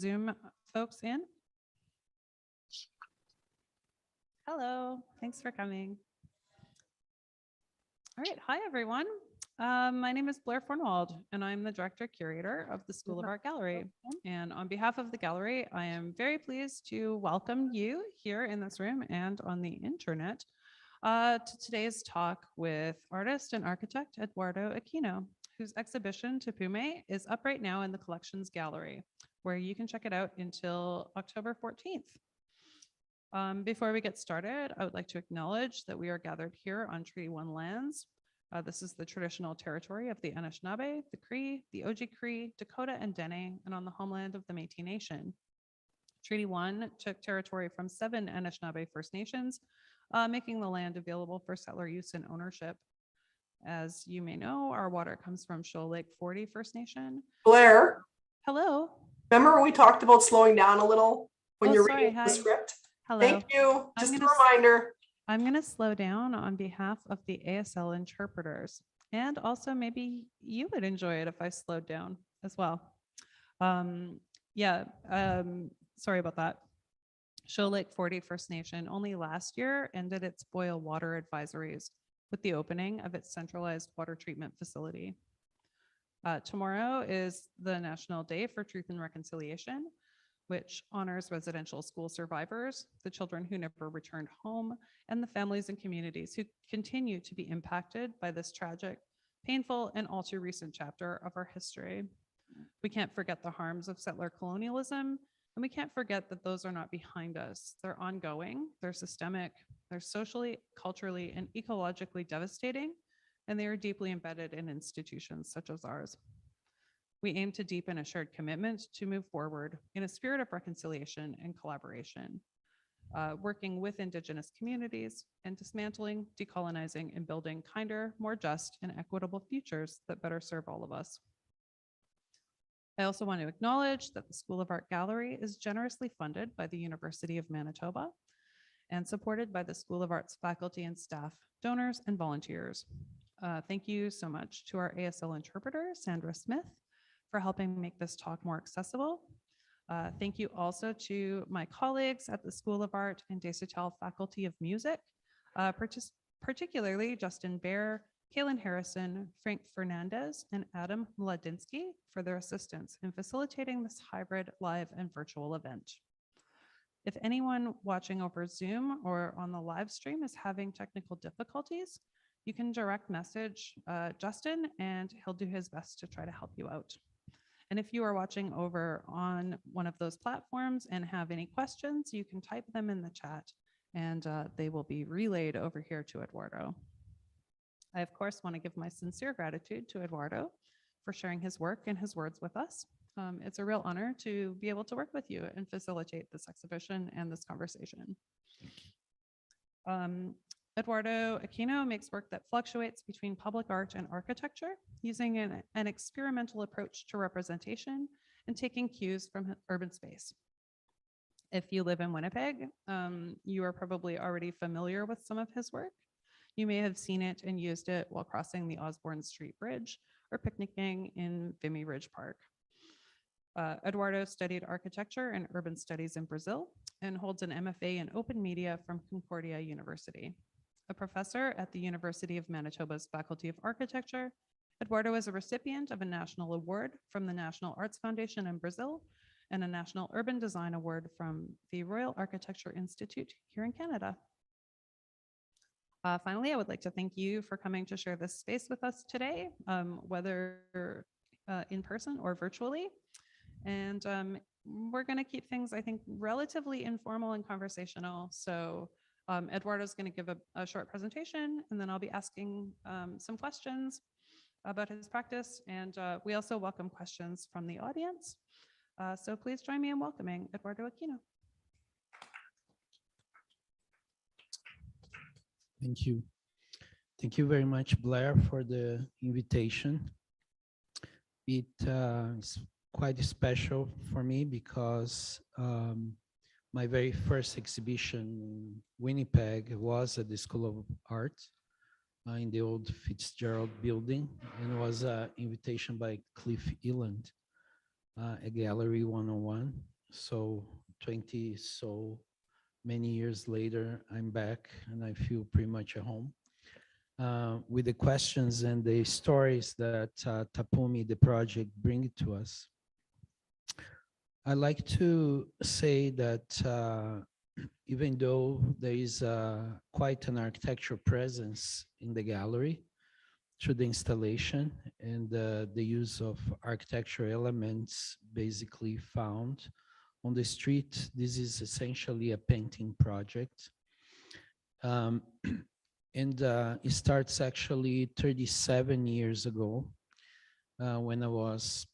Zoom folks in. Hello, thanks for coming. All right, hi everyone. My name is Blair Fornwald, and I'm the Director Curator of the School of Art Gallery. And on behalf of the gallery, I am very pleased to welcome you here in this room and on the internet to today's talk with artist and architect Eduardo Aquino, whose exhibition Tapume is up right now in the Collections Gallery, where you can check it out until October 14th. Before we get started, I would like to acknowledge that we are gathered here on Treaty 1 lands. This is the traditional territory of the Anishinaabe, the Cree, the Oji-Cree, Dakota, and Dene, and on the homeland of the Métis Nation. Treaty 1 took territory from 7 Anishinaabe First Nations, making the land available for settler use and ownership. As you may know, our water comes from Shoal Lake 40 First Nation. Blair, Hello. remember when we talked about slowing down a little when you're sorry, reading the script? Hello. Thank you. Just a reminder. I'm going to slow down on behalf of the ASL interpreters, and also maybe you would enjoy it if I slowed down as well. Sorry about that. Shoal Lake 40 First Nation only last year ended its boil water advisories with the opening of its centralized water treatment facility. Tomorrow is the National Day for Truth and Reconciliation, which honors residential school survivors, the children who never returned home, and the families and communities who continue to be impacted by this tragic, painful, and all too recent chapter of our history. We can't forget the harms of settler colonialism, and we can't forget that those are not behind us. They're ongoing, they're systemic, they're socially, culturally, and ecologically devastating, and they are deeply embedded in institutions such as ours. We aim to deepen a shared commitment to move forward in a spirit of reconciliation and collaboration, working with Indigenous communities and dismantling, decolonizing, and building kinder, more just, and equitable futures that better serve all of us. I also want to acknowledge that the School of Art Gallery is generously funded by the University of Manitoba and supported by the School of Arts faculty and staff, donors, and volunteers. Thank you so much to our ASL interpreter, Sandra Smith, for helping make this talk more accessible. Thank you also to my colleagues at the School of Art and Desautels Faculty of Music, particularly Justin Baer, Kaylin Harrison, Frank Fernandez, and Adam Mladinsky for their assistance in facilitating this hybrid live and virtual event. If anyone watching over Zoom or on the live stream is having technical difficulties, you can direct message Justin and he'll do his best to try to help you out. And if you are watching over on one of those platforms and have any questions, you can type them in the chat and they will be relayed over here to Eduardo. I, of course, want to give my sincere gratitude to Eduardo for sharing his work and his words with us. It's a real honor to be able to work with you and facilitate this exhibition and this conversation. Eduardo Aquino makes work that fluctuates between public art and architecture, using an experimental approach to representation and taking cues from urban space. If you live in Winnipeg, you are probably already familiar with some of his work. You may have seen it and used it while crossing the Osborne Street Bridge or picnicking in Vimy Ridge Park. Eduardo studied architecture and urban studies in Brazil and holds an MFA in open media from Concordia University. A professor at the University of Manitoba's Faculty of Architecture, Eduardo is a recipient of a national award from the National Arts Foundation in Brazil and a National Urban Design Award from the Royal Architecture Institute here in Canada. Finally, I would like to thank you for coming to share this space with us today, whether in person or virtually. And we're going to keep things, I think, relatively informal and conversational. So Eduardo's going to give a short presentation, and then I'll be asking some questions about his practice. And we also welcome questions from the audience. So please join me in welcoming Eduardo Aquino. Thank you. Thank you very much, Blair, for the invitation. It is quite special for me because my very first exhibition in Winnipeg was at the School of Art in the old Fitzgerald building, and was an invitation by Cliff Eland, a Gallery 101. So 20 so many years later, I'm back and I feel pretty much at home. With the questions and the stories that Tapume, the project, bring to us. I like to say that even though there is quite an architectural presence in the gallery through the installation and the use of architectural elements basically found on the street, this is essentially a painting project. Um, and it starts actually 37 years ago when I was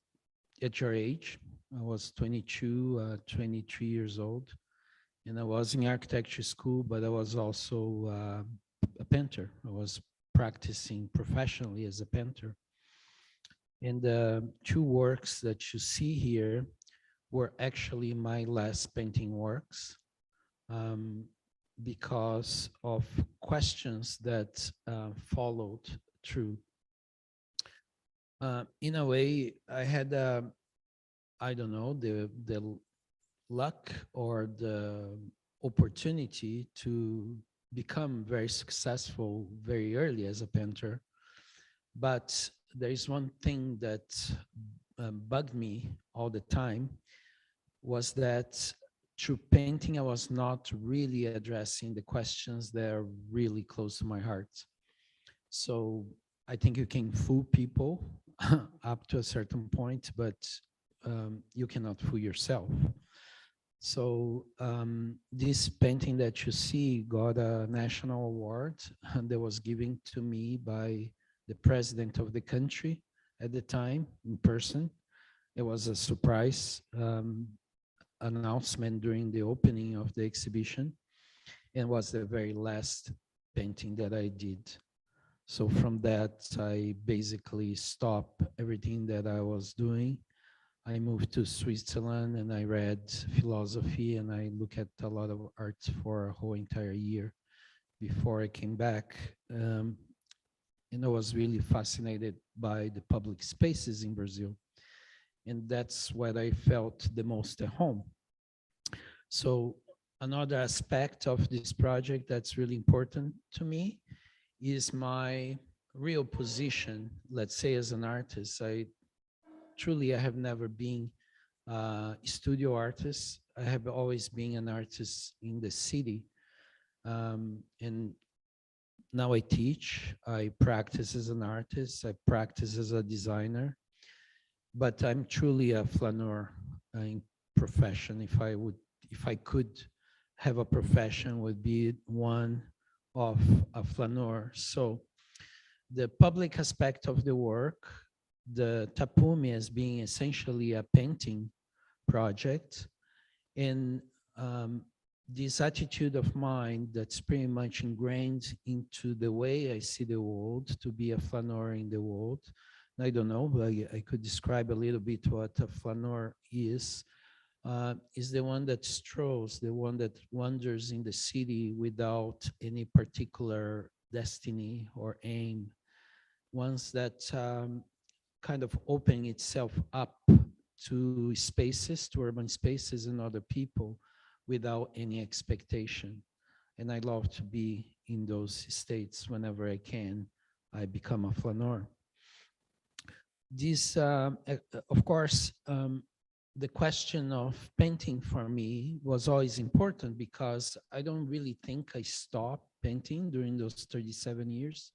at your age. I was 22, 23 years old, and I was in architecture school, but I was also a painter. I was practicing professionally as a painter. And the two works that you see here were actually my last painting works because of questions that followed through. In a way, I had, I don't know, the luck or the opportunity to become very successful very early as a painter. But there is one thing that bugged me all the time was that through painting, I was not really addressing the questions that are really close to my heart. So I think you can fool people up to a certain point, but you cannot fool yourself. So this painting that you see got a national award that was given to me by the president of the country at the time in person. It was a surprise announcement during the opening of the exhibition and was the very last painting that I did. So from that, I basically stopped everything that I was doing. I moved to Switzerland and I read philosophy and I looked at a lot of art for a whole entire year before I came back. And I was really fascinated by the public spaces in Brazil. And that's what I felt the most at home. So another aspect of this project that's really important to me is my real position, let's say as an artist. I have never been a studio artist. I have always been an artist in the city. And now I teach, I practice as an artist, I practice as a designer, but I'm truly a flaneur in profession. If I could have a profession, would be one of a flaneur. So the public aspect of the work, the Tapume as being essentially a painting project, and this attitude of mine that's pretty much ingrained into the way I see the world, to be a flaneur in the world. I don't know, but I could describe a little bit what a flaneur is the one that strolls, the one that wanders in the city without any particular destiny or aim, ones that kind of open itself up to spaces, to urban spaces and other people without any expectation. And I love to be in those states whenever I can. I become a flaneur. This, of course, the question of painting for me was always important because I don't really think I stopped painting during those 37 years.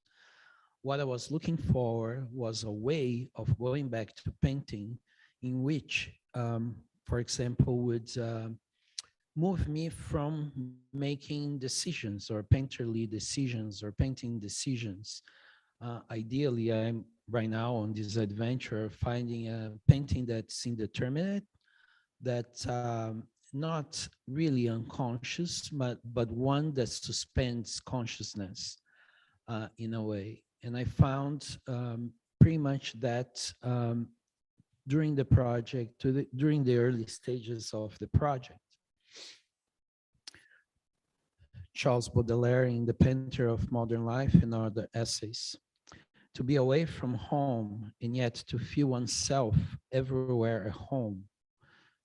What I was looking for was a way of going back to painting in which, for example, would move me from making decisions or painterly decisions or painting decisions. Ideally, I'm right now on this adventure of finding a painting that's indeterminate, that's not really unconscious, but one that suspends consciousness in a way. And I found pretty much that during the project, during the early stages of the project. Charles Baudelaire in The Painter of Modern Life and other essays. To be away from home and yet to feel oneself everywhere at home,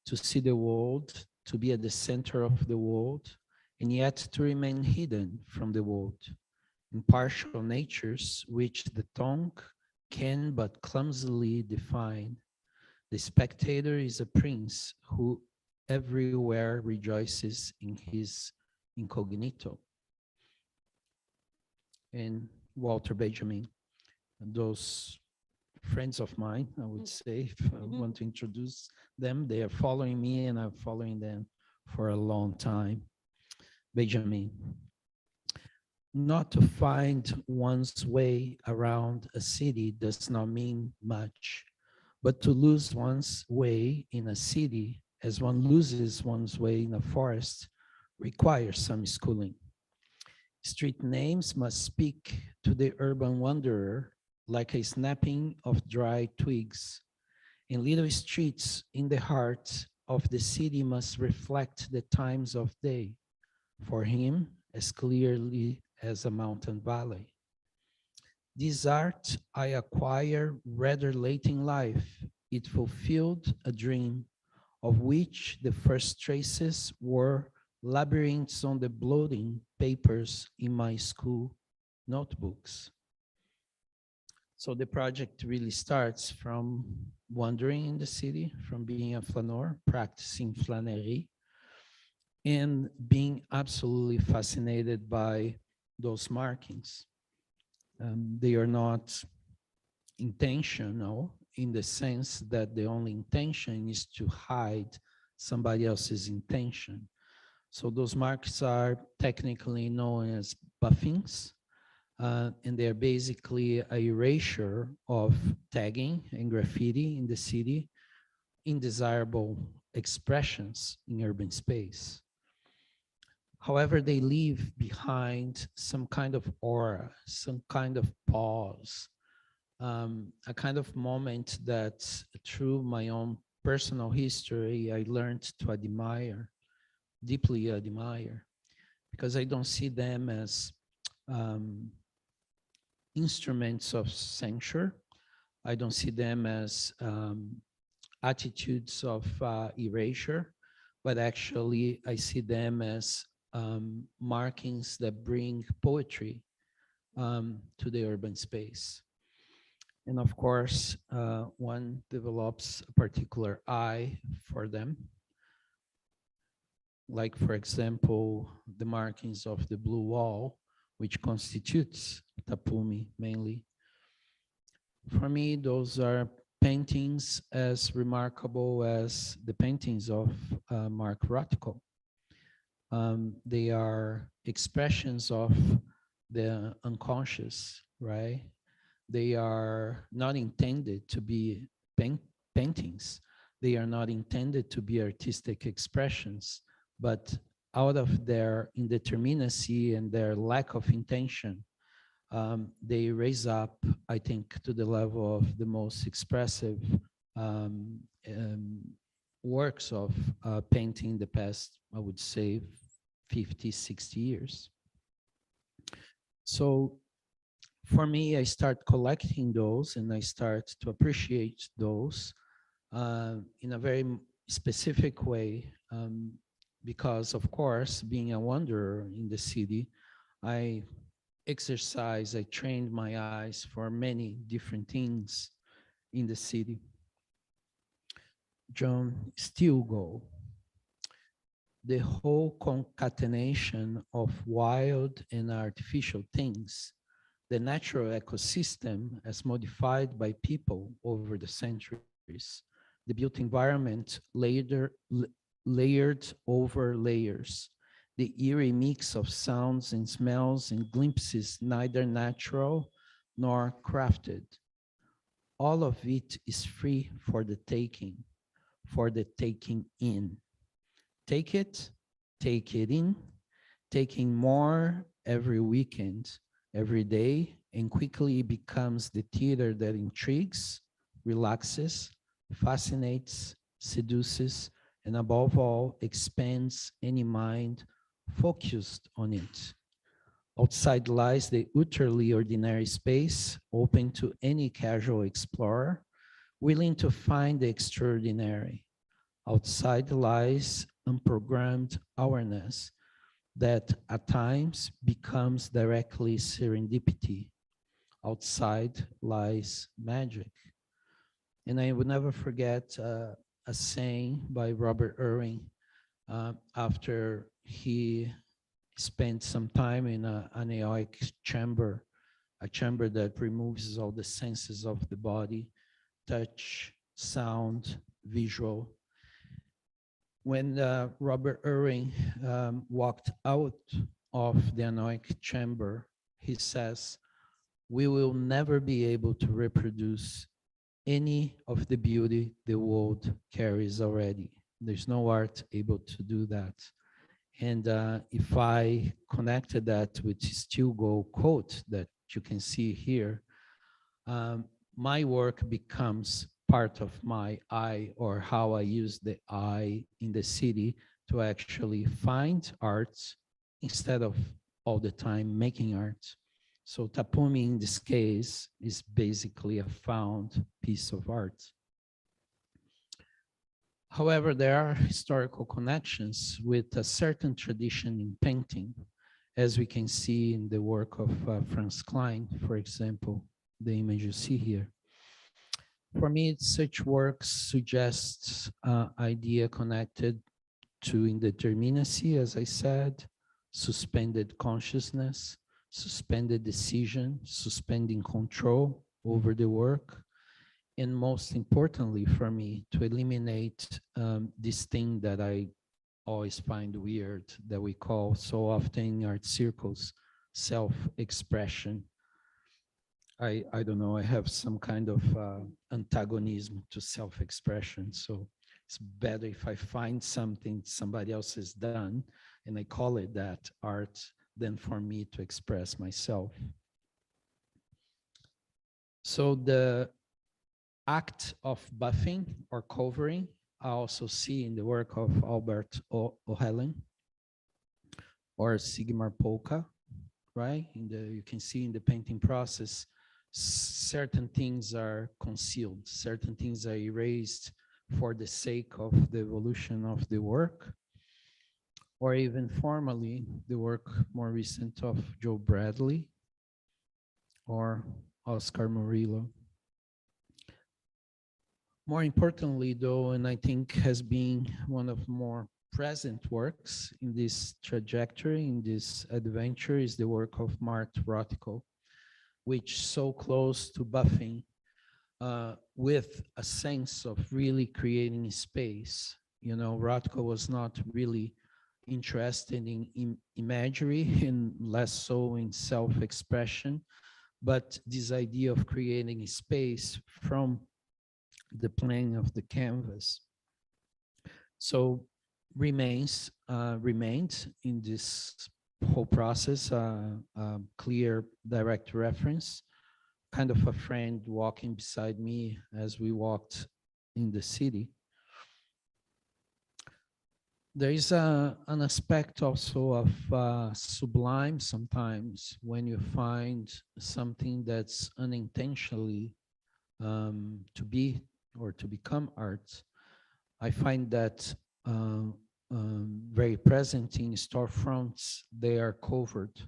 to see the world, to be at the center of the world, and yet to remain hidden from the world. Impartial natures which the tongue can but clumsily define. The spectator is a prince who everywhere rejoices in his incognito. And Walter Benjamin, those friends of mine, I would say, if I want to introduce them, they are following me and I'm following them for a long time. Benjamin, not to find one's way around a city does not mean much, but to lose one's way in a city as one loses one's way in a forest requires some schooling. Street names must speak to the urban wanderer like a snapping of dry twigs. And little streets in the heart of the city must reflect the times of day, for him as clearly as a mountain valley. This art I acquire rather late in life. It fulfilled a dream of which the first traces were labyrinths on the blotting papers in my school notebooks. So the project really starts from wandering in the city, from being a flaneur, practicing flânerie, and being absolutely fascinated by those markings. They are not intentional in the sense that the only intention is to hide somebody else's intention. So those marks are technically known as buffings, and they're basically a erasure of tagging and graffiti in the city, undesirable expressions in urban space. However, they leave behind some kind of aura, some kind of pause, a kind of moment that through my own personal history, I learned to admire, deeply admire, because I don't see them as instruments of censure. I don't see them as attitudes of erasure, but actually I see them as markings that bring poetry to the urban space. And of course, one develops a particular eye for them. Like, for example, the markings of the blue wall, which constitutes Tapume mainly. For me, those are paintings as remarkable as the paintings of Mark Rothko. They are expressions of the unconscious, right? They are not intended to be paintings. They are not intended to be artistic expressions, but out of their indeterminacy and their lack of intention, they raise up, I think, to the level of the most expressive works of painting in the past, I would say, 50, 60 years. So for me, I start collecting those and I start to appreciate those in a very specific way because, of course, being a wanderer in the city, I trained my eyes for many different things in the city. John Stilgoe, the whole concatenation of wild and artificial things, the natural ecosystem as modified by people over the centuries, the built environment layered over layers, the eerie mix of sounds and smells and glimpses, neither natural nor crafted. All of it is free for the taking in. Take it in, taking more every weekend, every day, and quickly it becomes the theater that intrigues, relaxes, fascinates, seduces, and above all, expands any mind focused on it. Outside lies the utterly ordinary space, open to any casual explorer, willing to find the extraordinary. Outside lies unprogrammed awareness that at times becomes directly serendipity. Outside lies magic. And I would never forget a saying by Robert Irving after he spent some time in an anechoic chamber, a chamber that removes all the senses of the body, touch, sound, visual. When Robert Irving walked out of the anechoic chamber, he says, "We will never be able to reproduce any of the beauty the world carries already. There's no art able to do that." And if I connected that with Still Go quote that you can see here, my work becomes part of my I, or how I use the I in the city to actually find art instead of all the time making art. So Tapume in this case is basically a found piece of art. However, there are historical connections with a certain tradition in painting, as we can see in the work of Franz Klein, for example, the image you see here. For me, such works suggests idea connected to indeterminacy, as I said, suspended consciousness, suspended decision, suspending control over the work, and most importantly for me, to eliminate this thing that I always find weird, that we call so often in art circles, self-expression. I don't know, I have some kind of antagonism to self-expression. So it's better if I find something somebody else has done and I call it that art than for me to express myself. So the act of buffing or covering, I also see in the work of Albert O'Halloran or Sigmar Polka, right? You can see in the painting process, certain things are concealed, certain things are erased for the sake of the evolution of the work, or even formally, the work more recent of Joe Bradley or Oscar Murillo. More importantly, though, and I think has been one of more present works in this trajectory, in this adventure, is the work of Mark Rothko, which so close to buffing with a sense of really creating space. You know, Rothko was not really interested in imagery and less so in self-expression, but this idea of creating space from the plane of the canvas. So remained in this whole process, clear direct reference, kind of a friend walking beside me as we walked in the city. There is an aspect also of sublime sometimes when you find something that's unintentionally to be or to become art. I find that very present in storefronts. They are covered,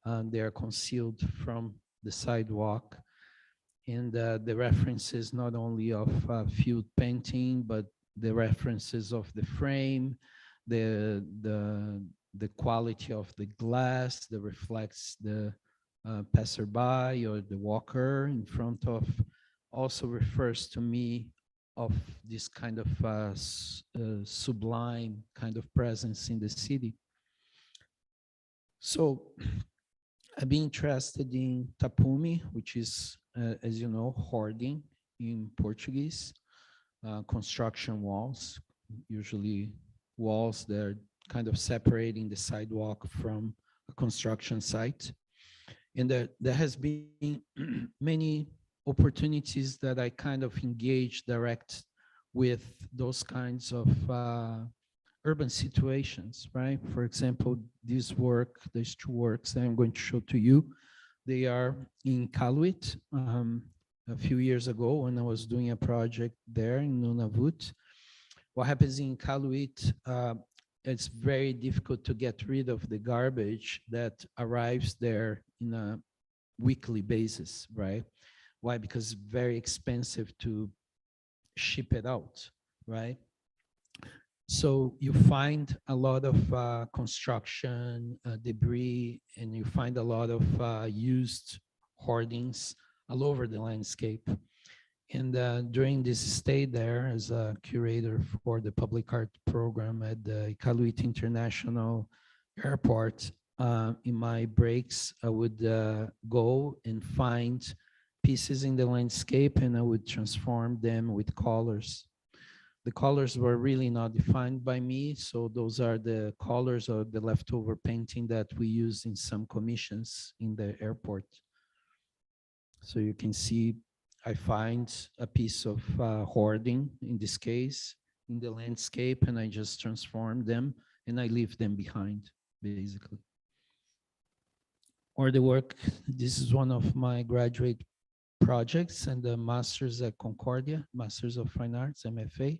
they are concealed from the sidewalk. And the references not only of field painting, but the references of the frame, the quality of the glass that reflects the passerby or the walker in front of, also refers to me of this kind of sublime kind of presence in the city. So I've been interested in tapume, which is, as you know, hoarding in Portuguese, construction walls, usually walls that are kind of separating the sidewalk from a construction site. And there has been many opportunities that I kind of engage direct with those kinds of urban situations, right? For example, this work, there's two works that I'm going to show to you. They are in Caluit. A few years ago when I was doing a project there in Nunavut, what happens in Iqaluit, it's very difficult to get rid of the garbage that arrives there in a weekly basis, right? Why? Because it's very expensive to ship it out, right? So you find a lot of construction debris, and you find a lot of used hoardings all over the landscape. And during this stay there as a curator for the public art program at the Iqaluit International Airport, in my breaks, I would go and find pieces in the landscape, and I would transform them with colors. The colors were really not defined by me, so those are the colors of the leftover painting that we use in some commissions in the airport. So you can see I find a piece of hoarding, in this case, in the landscape, and I just transform them and I leave them behind, basically. Or the work, this is one of my graduate projects and the Masters at Concordia, Masters of Fine Arts, MFA.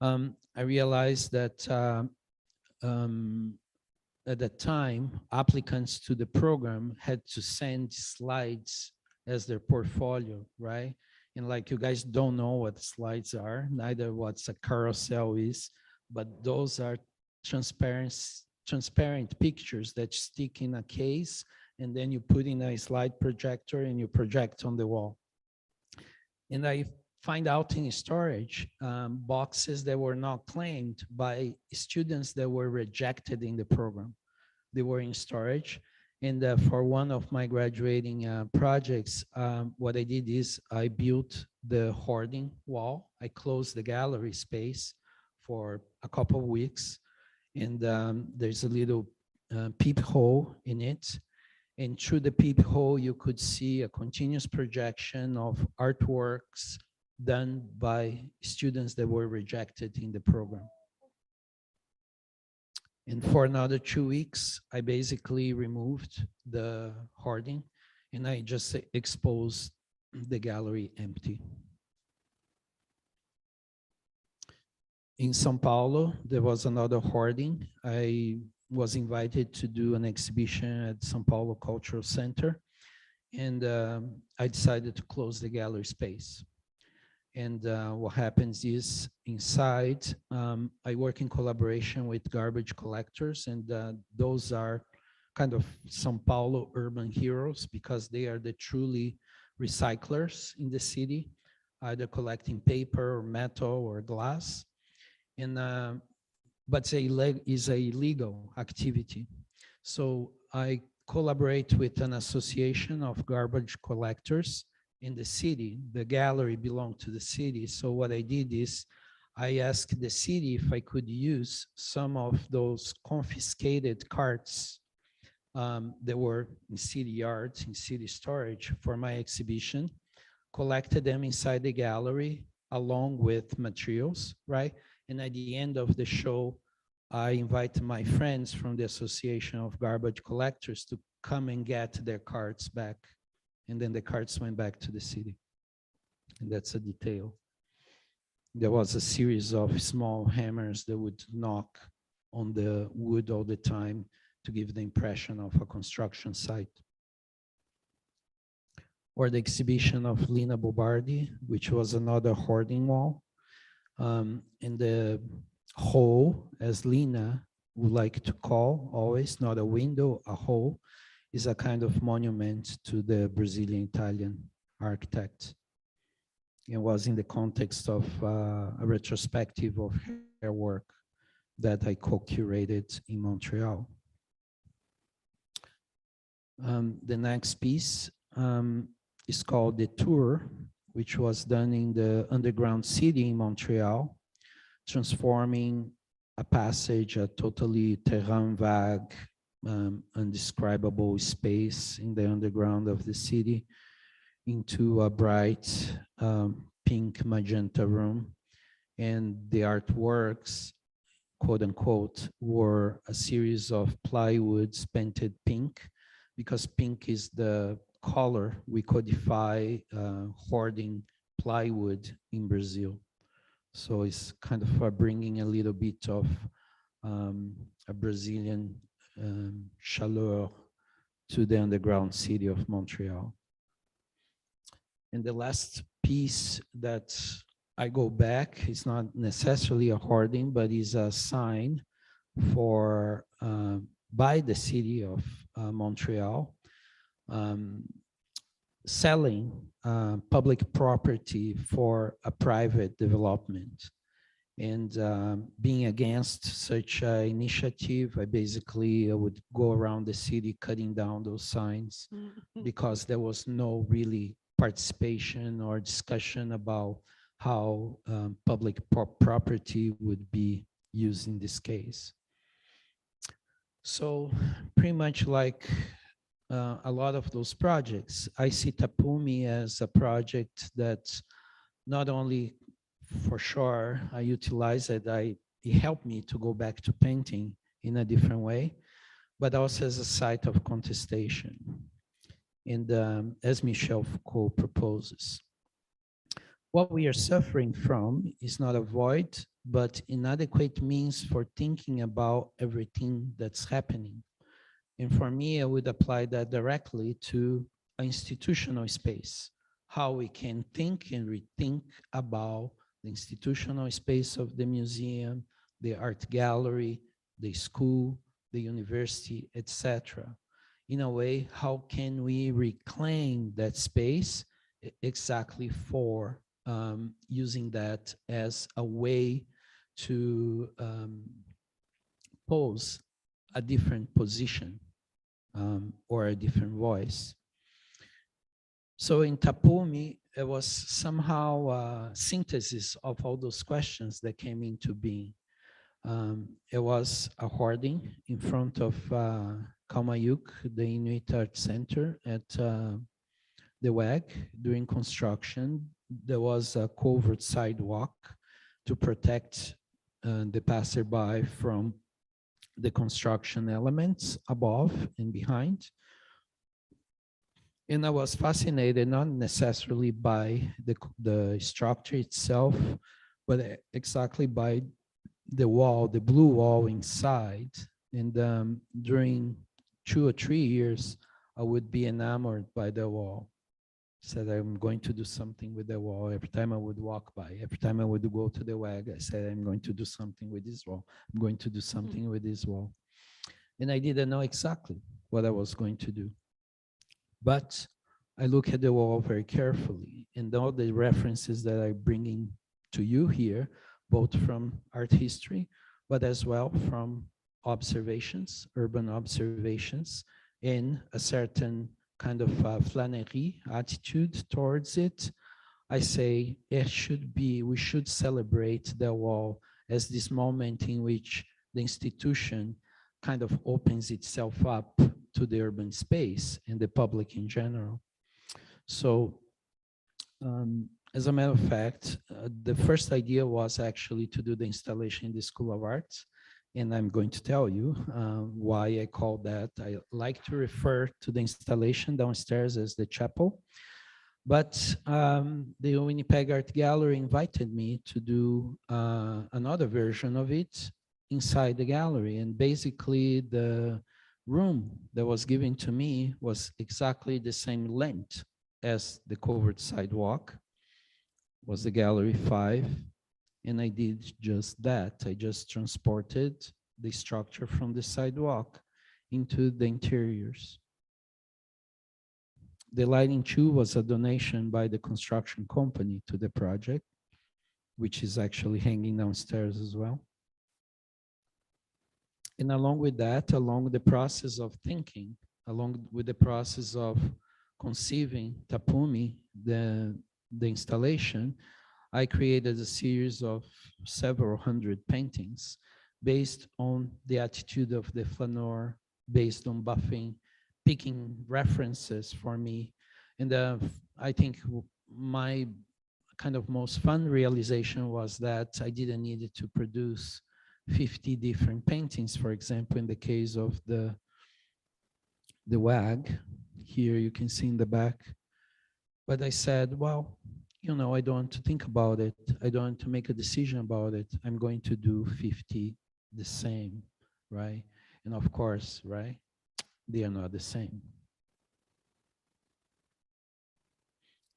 I realized that at that time, applicants to the program had to send slides as their portfolio, right? And like you guys don't know what slides are, neither what's a carousel is, but those are transparent pictures that stick in a case, and then you put in a slide projector and you project on the wall. And I find out in storage boxes that were not claimed by students that were rejected in the program. They were in storage. And for one of my graduating projects, what I did is I built the hoarding wall. I closed the gallery space for a couple of weeks. And there's a little peephole in it. And through the peephole, you could see a continuous projection of artworks done by students that were rejected in the program. And for another 2 weeks, I basically removed the hoarding and I just exposed the gallery empty. In São Paulo, there was another hoarding. I was invited to do an exhibition at São Paulo Cultural Center, and I decided to close the gallery space. And what happens is inside, I work in collaboration with garbage collectors, and those are kind of São Paulo urban heroes because they are the truly recyclers in the city, either collecting paper or metal or glass. And but it's a legal activity. So I collaborate with an association of garbage collectors in the city. The gallery belonged to the city. So what I did is I asked the city if I could use some of those confiscated carts that were in city yards, in city storage for my exhibition, collected them inside the gallery along with materials, right? And at the end of the show, I invited my friends from the Association of Garbage Collectors to come and get their carts back. And then the carts went back to the city. And that's a detail. There was a series of small hammers that would knock on the wood all the time to give the impression of a construction site. Or the exhibition of Lina Bobardi, which was another hoarding wall. And the hole, as Lina would like to call always, not a window, a hole, is a kind of monument to the Brazilian-Italian architect. It was in the context of a retrospective of her work that I co-curated in Montreal. The next piece is called The Tour, which was done in the underground city in Montreal, transforming a passage, a totally terrain vague, undescribable space in the underground of the city into a bright pink magenta room. And the artworks, quote unquote, were a series of plywoods painted pink, because pink is the color we codify hoarding plywood in Brazil. So it's kind of bringing a little bit of a Brazilian chaleur to the underground city of Montreal. And the last piece that I go back is not necessarily a hoarding, but is a sign for by the city of Montreal selling public property for a private development. And being against such an initiative, I basically would go around the city cutting down those signs because there was no really participation or discussion about how public property would be used in this case. So pretty much like a lot of those projects, I see Tapume as a project that not only for sure I utilize it, it helped me to go back to painting in a different way, but also as a site of contestation. And as Michel Foucault proposes, what we are suffering from is not a void, but inadequate means for thinking about everything that's happening. And for me, I would apply that directly to an institutional space, how we can think and rethink about the institutional space of the museum, the art gallery, the school, the university, etc. In a way, how can we reclaim that space exactly for using that as a way to pose a different position or a different voice. So in Tapume, it was somehow a synthesis of all those questions that came into being. It was a hoarding in front of Kalmayuk, the Inuit Art Center at the WAG during construction. There was a covered sidewalk to protect the passerby from the construction elements above and behind. And I was fascinated not necessarily by the structure itself, but exactly by the wall, the blue wall inside. And during 2 or 3 years, I would be enamored by the wall. Said I'm going to do something with the wall. Every time I would walk by, every time I would go to the WAG, I said I'm going to do something with this wall. I'm going to do something with this wall. And I didn't know exactly what I was going to do. But I look at the wall very carefully, and all the references that I'm bringing to you here, both from art history, but as well from observations, urban observations, in a certain kind of flânerie attitude towards it. I say we should celebrate the wall as this moment in which the institution kind of opens itself up to the urban space and the public in general. So as a matter of fact, the first idea was actually to do the installation in the School of Arts. And I'm going to tell you why I call that. I like to refer to the installation downstairs as the chapel. But the Winnipeg Art Gallery invited me to do another version of it inside the gallery. And basically the room that was given to me was exactly the same length as the covered sidewalk, was the gallery 5. And I did just that. I just transported the structure from the sidewalk into the interiors. The lighting too was a donation by the construction company to the project, which is actually hanging downstairs as well. And along with that, along the process of thinking, along with the process of conceiving Tapume, the installation, I created a series of several hundred paintings based on the attitude of the flaneur, based on buffing, picking references for me. And I think my kind of most fun realization was that I didn't need to produce 50 different paintings, for example, in the case of the WAG. Here you can see in the back. But I said, well, I don't want to think about it. I don't want to make a decision about it. I'm going to do 50 the same, right? And of course, right, they are not the same.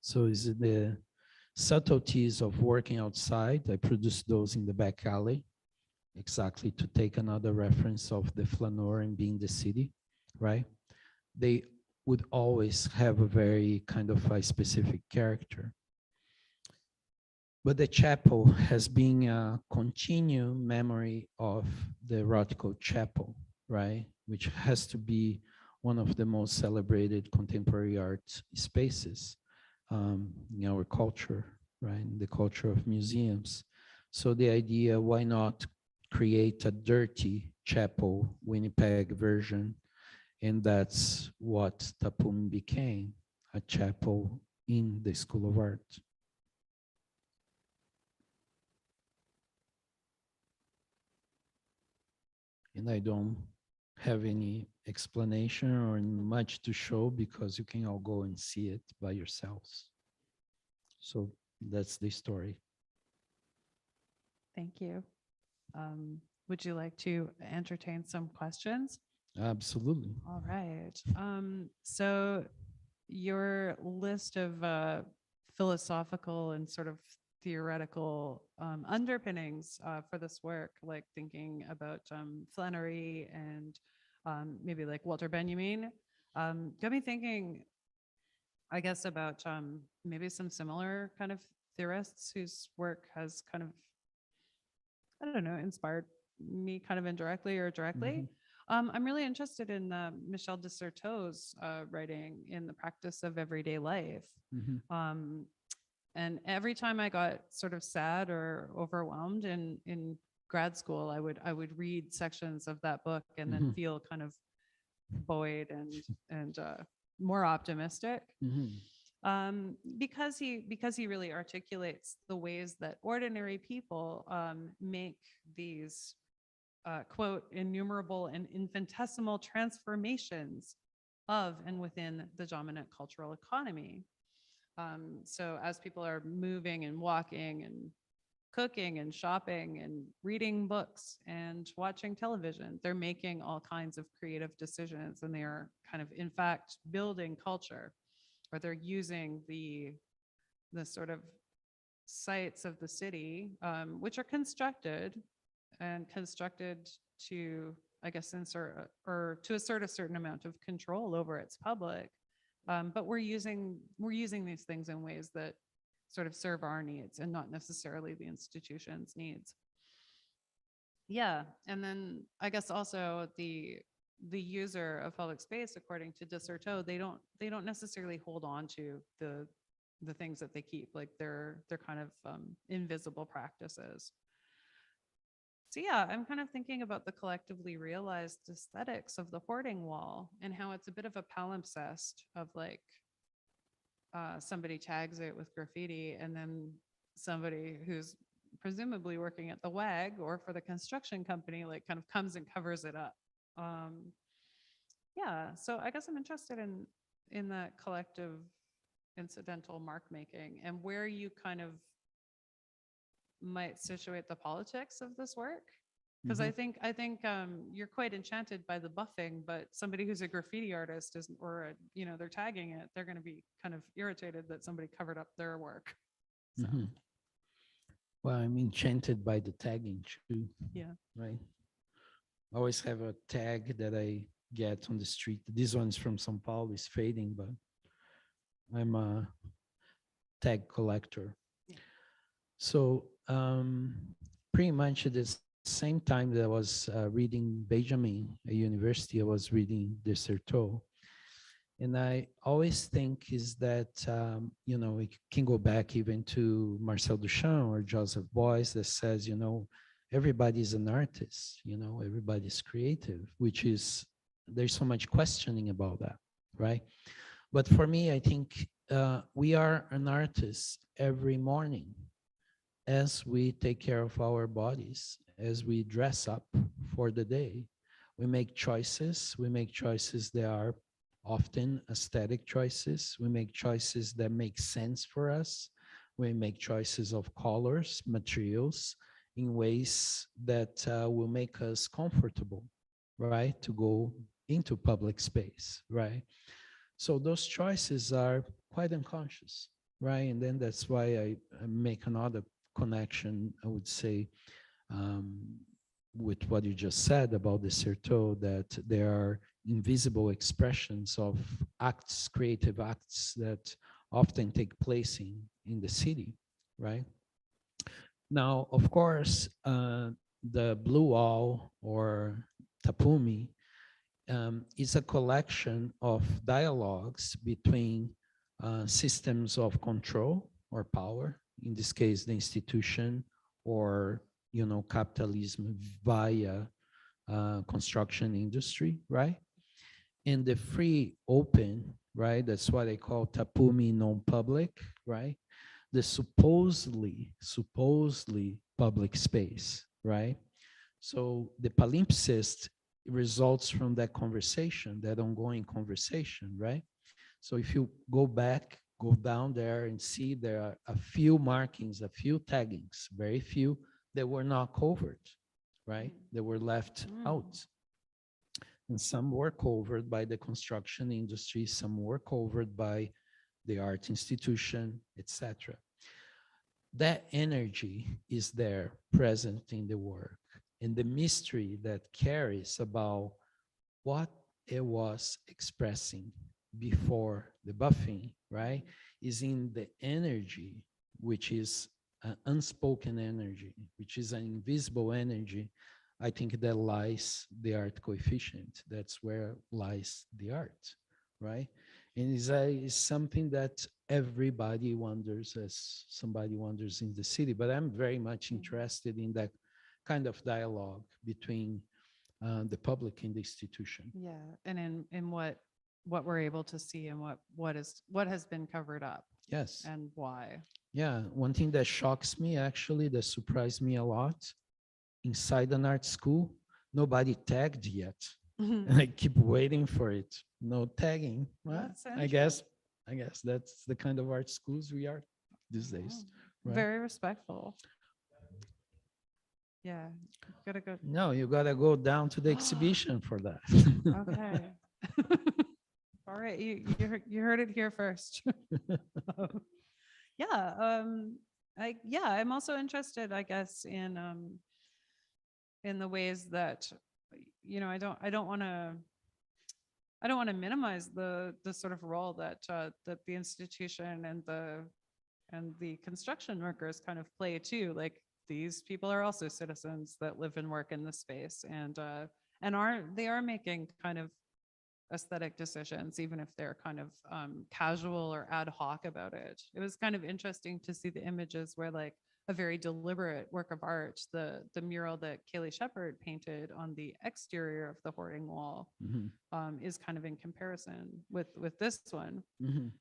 So is it the subtleties of working outside? I produce those in the back alley, exactly to take another reference of the flaneur and being the city, right? They would always have a very kind of a specific character. But the chapel has been a continued memory of the erotical chapel, right? Which has to be one of the most celebrated contemporary art spaces in our culture, right? In the culture of museums. So the idea, why not create a dirty chapel, Winnipeg version? And that's what Tapume became, a chapel in the School of Art. And I don't have any explanation or much to show because you can all go and see it by yourselves. So that's the story. Thank you. Would you like to entertain some questions? Absolutely. All right. So your list of philosophical and sort of theoretical underpinnings for this work, like thinking about Flannery and maybe like Walter Benjamin, got me thinking, I guess, about maybe some similar kind of theorists whose work has kind of, I don't know, inspired me kind of indirectly or directly. I'm really interested in Michel de Certeau's writing in the practice of everyday life. Um, and every time I got sort of sad or overwhelmed in grad school, I would read sections of that book and then feel kind of buoyed and more optimistic. Because he really articulates the ways that ordinary people make these quote innumerable and infinitesimal transformations of and within the dominant cultural economy. So as people are moving and walking and cooking and shopping and reading books and watching television, they're making all kinds of creative decisions, and they are kind of in fact building culture, or they're using the sort of sites of the city, which are constructed to, I guess, insert or to assert a certain amount of control over its public. But we're using these things in ways that sort of serve our needs and not necessarily the institution's needs. Yeah, and then I guess also the user of public space, according to de Certeau, they don't necessarily hold on to the things that they keep, like they're kind of invisible practices. So yeah, I'm kind of thinking about the collectively realized aesthetics of the hoarding wall and how it's a bit of a palimpsest of like somebody tags it with graffiti, and then somebody who's presumably working at the WAG or for the construction company like kind of comes and covers it up. Yeah, so I guess I'm interested in that collective incidental mark making and where you kind of might situate the politics of this work, because I think you're quite enchanted by the buffing, but somebody who's a graffiti artist isn't, or they're tagging it, they're going to be kind of irritated that somebody covered up their work. So. Well, I'm enchanted by the tagging too. Yeah. Right. I always have a tag that I get on the street. This one's from São Paulo, it's fading, but I'm a tag collector. Yeah. So pretty much at the same time that I was reading Benjamin at university, I was reading de Certeau. And I always think is that, we can go back even to Marcel Duchamp or Joseph Beuys that says, everybody's an artist, everybody's creative, which is, there's so much questioning about that, right? But for me, I think we are an artist every morning as we take care of our bodies, as we dress up for the day. We make choices that are often aesthetic choices. We make choices that make sense for us. We make choices of colors, materials, in ways that will make us comfortable, right? To go into public space, right? So those choices are quite unconscious, right? And then that's why I make another connection, I would say, um, with what you just said about the Certeau, that there are invisible expressions of acts, creative acts that often take place in the city, right? Now, of course, the Blue Wall or Tapume is a collection of dialogues between systems of control or power, in this case, the institution, or capitalism via construction industry, right? And the free, open, right? That's what I call Tapume non-public, right? The supposedly public space, right? So the palimpsest results from that conversation, that ongoing conversation, right? So if you go back, go down there and see there are a few markings, a few taggings, very few that were not covered, right? They were left out. And some were covered by the construction industry, some were covered by the art institution, etc. That energy is there, present in the work. And the mystery that carries about what it was expressing before the buffing, right, is in the energy, which is an unspoken energy, which is an invisible energy. I think that lies the art coefficient. That's where lies the art, right? And is something that everybody wonders, as somebody wonders in the city. But I'm very much interested in that kind of dialogue between the public and the institution. Yeah, and in what we're able to see and what has been covered up Yes. and why. Yeah. One thing that shocks me, actually, that surprised me a lot, inside an art school, nobody tagged yet. And I keep waiting for it. No tagging. Well, That's I guess that's the kind of art schools we are these days. Right? Very respectful. Yeah, gotta go. No, you gotta go down to the exhibition for that. Okay. All right, you heard it here first. Yeah, I'm also interested, I guess, in the ways that I don't want to minimize the sort of role that that the institution and the construction workers kind of play too. Like these people are also citizens that live and work in the space and they are making kind of aesthetic decisions, even if they're kind of casual or ad hoc about it. It was kind of interesting to see the images where like a very deliberate work of art, the mural that Kaylee Shepherd painted on the exterior of the hoarding wall Mhm, is kind of in comparison with this one. mhm.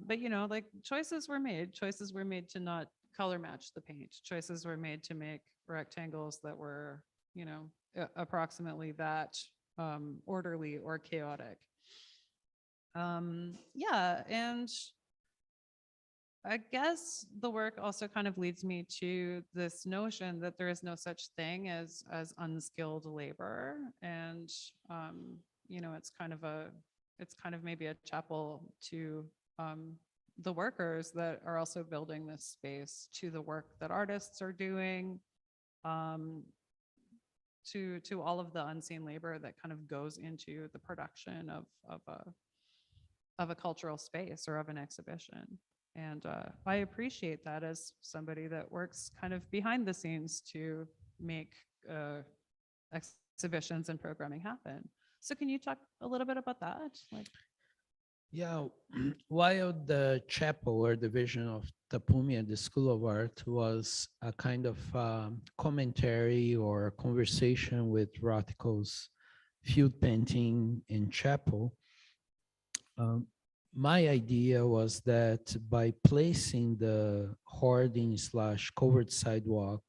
But like choices were made to not color match the paint. Choices were made to make rectangles that were, approximately that orderly or chaotic. Yeah, and I guess the work also kind of leads me to this notion that there is no such thing as unskilled labor, and it's kind of maybe a chapel to the workers that are also building this space, to the work that artists are doing, to all of the unseen labor that kind of goes into the production of a cultural space or of an exhibition. And I appreciate that as somebody that works kind of behind the scenes to make exhibitions and programming happen. So can you talk a little bit about that? Like, Yeah, while the chapel or the vision of Tapume at the School of Art was a kind of commentary or conversation with Rothko's field painting in chapel, um, my idea was that by placing the hoarding / covered sidewalk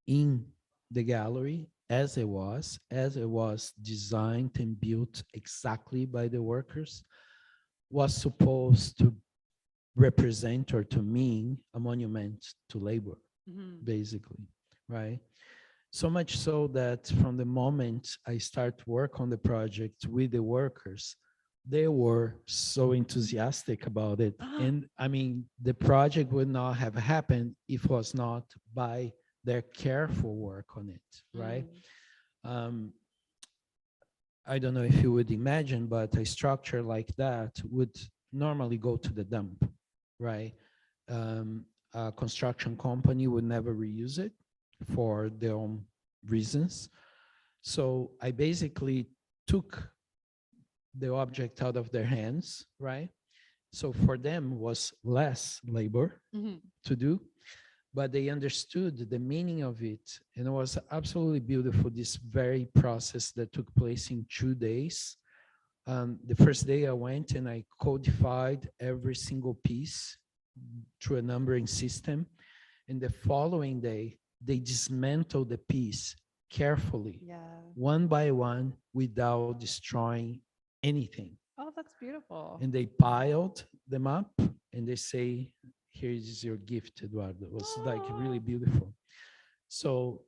in the gallery as it was designed and built exactly by the workers, was supposed to represent or to mean a monument to labor, Mhm. basically, right? So much so that from the moment I start work on the project with the workers, they were so enthusiastic about it. And I mean, the project would not have happened if it was not by their careful work on it, right? Mm. Um, I don't know if you would imagine, but a structure like that would normally go to the dump, right? Um, a construction company would never reuse it for their own reasons. So I basically took the object out of their hands, right? So for them was less labor Mhm. to do, but they understood the meaning of it. And it was absolutely beautiful, this very process that took place in 2 days. The first day I went and I codified every single piece through a numbering system. And the following day, they dismantled the piece carefully, Yeah. one by one, without destroying anything. Oh, that's beautiful. And they piled them up and they say, here is your gift, Eduardo. It was like really beautiful. So,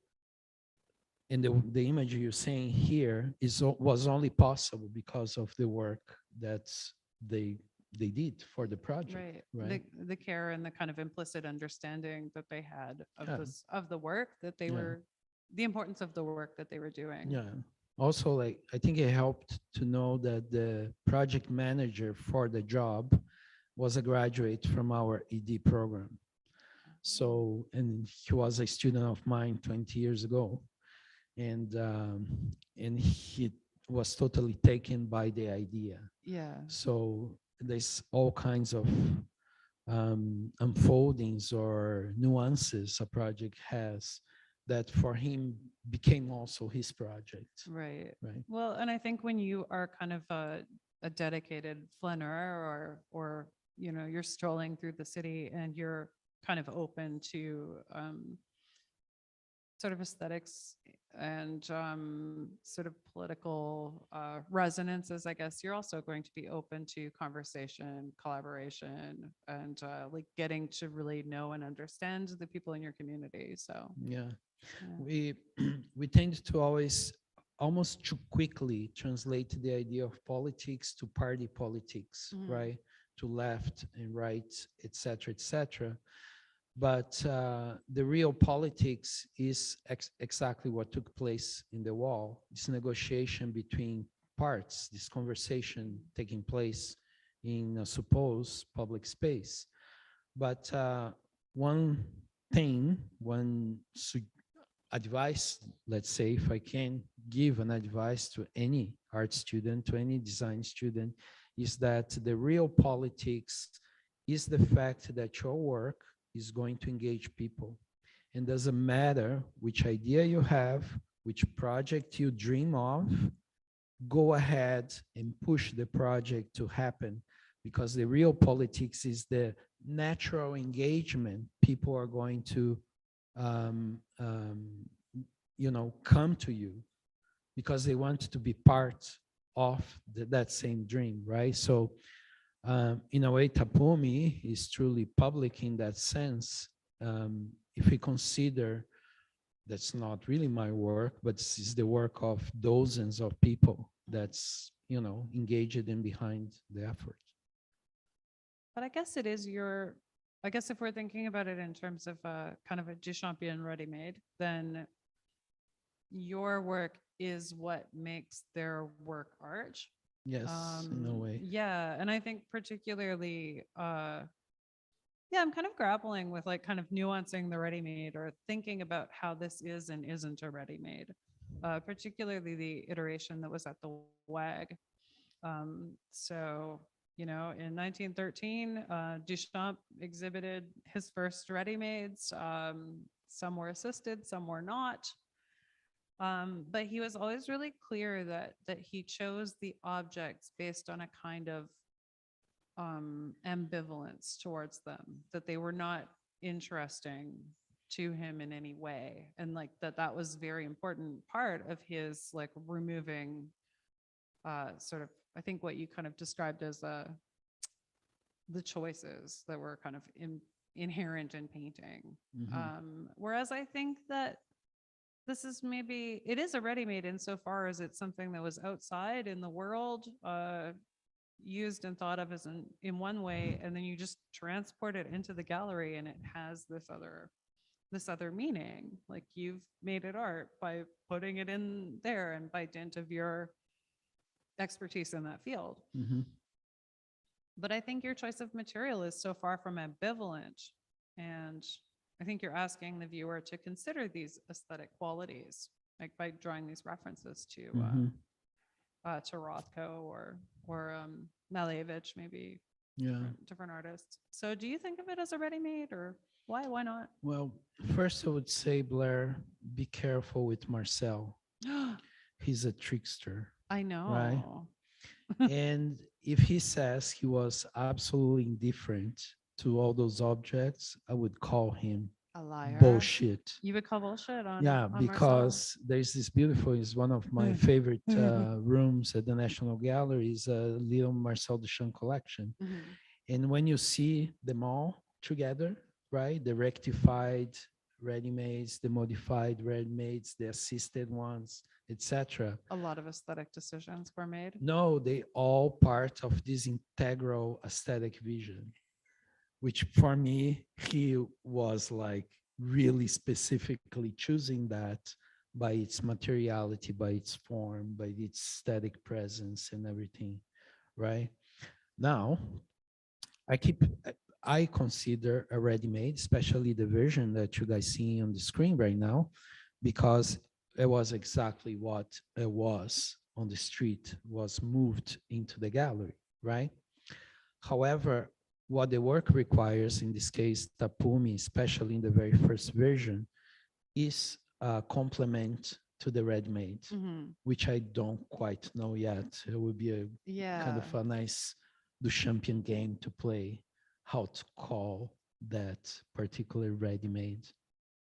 and the image you're saying here was only possible because of the work that they they did for the project, Right. right? The care and the kind of implicit understanding that they had of Yeah. this of the work that they Yeah. were, the importance of the work that they were doing. Yeah. Also, like, I think it helped to know that the project manager for the job was a graduate from our ED program. So, and he was a student of mine 20 years ago. And he was totally taken by the idea. Yeah. So there's all kinds of unfoldings or nuances a project has that for him became also his project, Right. right? Well, and I think when you are kind of a dedicated flaneur, or you're strolling through the city and you're kind of open to sort of aesthetics and sort of political resonances, I guess you're also going to be open to conversation, collaboration, and like getting to really know and understand the people in your community. So, Yeah, yeah. we we tend to always almost too quickly translate the idea of politics to party politics, Mhm. right? To left and right, etc., etc. But the real politics is exactly what took place in the wall, this negotiation between parts, this conversation taking place in a supposed public space. But one thing, advice, let's say, if I can give an advice to any art student, to any design student, is that the real politics is the fact that your work is going to engage people. And doesn't matter which idea you have, which project you dream of, go ahead and push the project to happen, because the real politics is the natural engagement. People are going to um, um, come to you because they want to be part of that same dream, right? So in a way, Tapume is truly public in that sense. If we consider that's not really my work, but this is the work of dozens of people that's, engaged in behind the effort. But I guess it is I guess if we're thinking about it in terms of a kind of a Duchampian ready-made, then your work is what makes their work art. Yes, in a way. Yeah, and I think particularly, yeah, I'm kind of grappling with like kind of nuancing the ready-made or thinking about how this is and isn't a ready-made, particularly the iteration that was at the WAG. So, in 1913, Duchamp exhibited his first ready-mades. Some were assisted, some were not. But he was always really clear that he chose the objects based on a kind of ambivalence towards them, that they were not interesting to him in any way, and like that was very important part of his like removing sort of, I think what you kind of described as a the choices that were kind of inherent in painting. Mhm. Whereas I think that this is maybe, it is a ready-made insofar as it's something that was outside in the world, used and thought of as in one way, and then you just transport it into the gallery and it has this other meaning. Like you've made it art by putting it in there and by dint of your expertise in that field. Mhm. But I think your choice of material is so far from ambivalent. And I think you're asking the viewer to consider these aesthetic qualities, like by drawing these references Mhm. to Rothko or Malevich, maybe Yeah. different artists. So do you think of it as a ready-made, or why? Why not? Well, first I would say, Blair, be careful with Marcel. He's a trickster, I right? know. And if he says he was absolutely indifferent to all those objects, I would call him A liar. bullshit. You would call bullshit Yeah, on Marcel? because there's this beautiful, is one of my favorite rooms at the National Gallery, is a little Marcel Duchamp collection. Mhm. And when you see them all together, right, the rectified ready-mades, the modified ready-mades, the assisted ones, etc. A lot of aesthetic decisions were made. No, they all part of this integral aesthetic vision, which for me, he was like really specifically choosing that by its materiality, by its form, by its aesthetic presence and everything, right? Now, I keep, I consider a ready-made, especially the version that you guys see on the screen right now, because it was exactly what it was on the street, was moved into the gallery, right? However, what the work requires, in this case, Tapume, especially in the very first version, is a complement to the ready-made, Mhm. which I don't quite know yet. It would be a kind Yeah. of a nice Duchampian game to play, how to call that particular ready-made.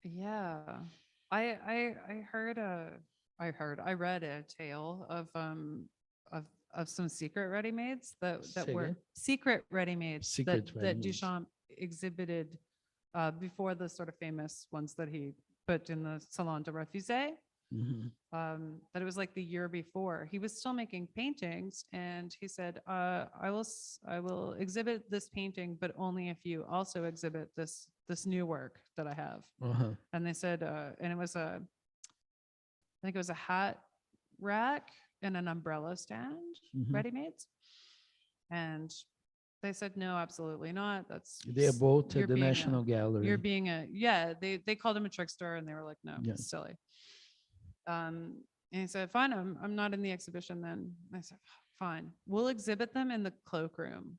Yeah. I read a tale of of some secret ready-mades that Say were again? secret ready-mades Secret that ready-mades. Duchamp exhibited before the sort of famous ones that he put in the Salon de Refusé. Mhm. That it was like the year before. He was still making paintings, and he said, I will exhibit this painting, but only if you also exhibit this new work that I have." Uh-huh. And they said, and it was I think it was a hat rack and an umbrella stand, Mhm. ready-mades. And they said, no, absolutely not. They are both You're at the being National you're Gallery. being yeah, they called him a trickster, and they were like, no, Yeah. it's silly. And he said, fine, I'm not in the exhibition then. I said, fine, we'll exhibit them in the cloakroom.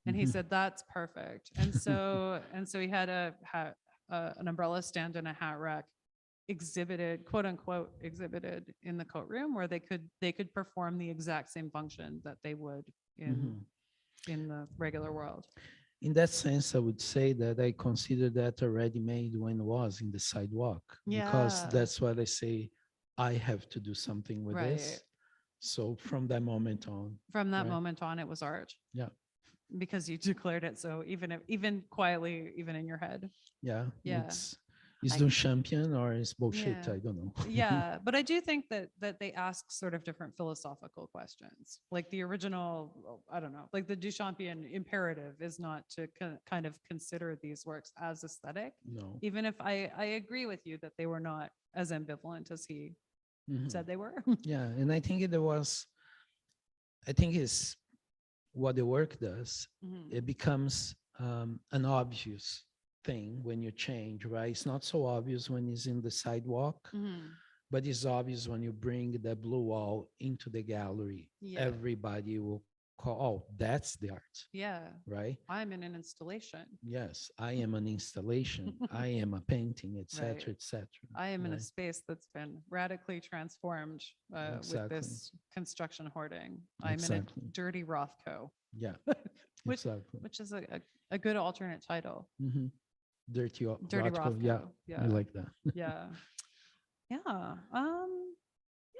And he Mhm. said, that's perfect. And so he had an umbrella stand and a hat rack exhibited, quote unquote, exhibited in the coat room, where they could perform the exact same function that they would Mhm. in the regular world. In that sense, I would say that I consider that a ready-made when was in the sidewalk, because Yeah. that's what I say, I have to do something with Right. this. So from that moment on, From that right? moment on, it was art, Yeah, because you declared it so, even quietly, even in your head. yeah, Yeah. it's I- doing champion or it's bullshit. Yeah. I don't know. Yeah, but I do think that they ask sort of different philosophical questions. Like the original, I don't know, like the Duchampian imperative is not to kind of consider these works as aesthetic, No. even if I agree with you that they were not as ambivalent as he Mhm. said they were. Yeah, and I think there was, I think it's what the work does. Mhm. It becomes an obvious thing when you change, right? It's not so obvious when it's in the sidewalk, Mhm. but it's obvious when you bring the blue wall into the gallery. Yeah. Everybody will call, oh, that's the art, Yeah, right? I'm in an installation. Yes, I am an installation. I am a painting, etc., Right. etc. I am in a right? space that's been radically transformed with Exactly. this construction hoarding. I'm Exactly. in a dirty Rothko, Yeah, which exactly. which is a good alternate title. Mhm. Dirty Dirty Rothko. Yeah, Rothko. I Yeah. like that. Yeah. Yeah.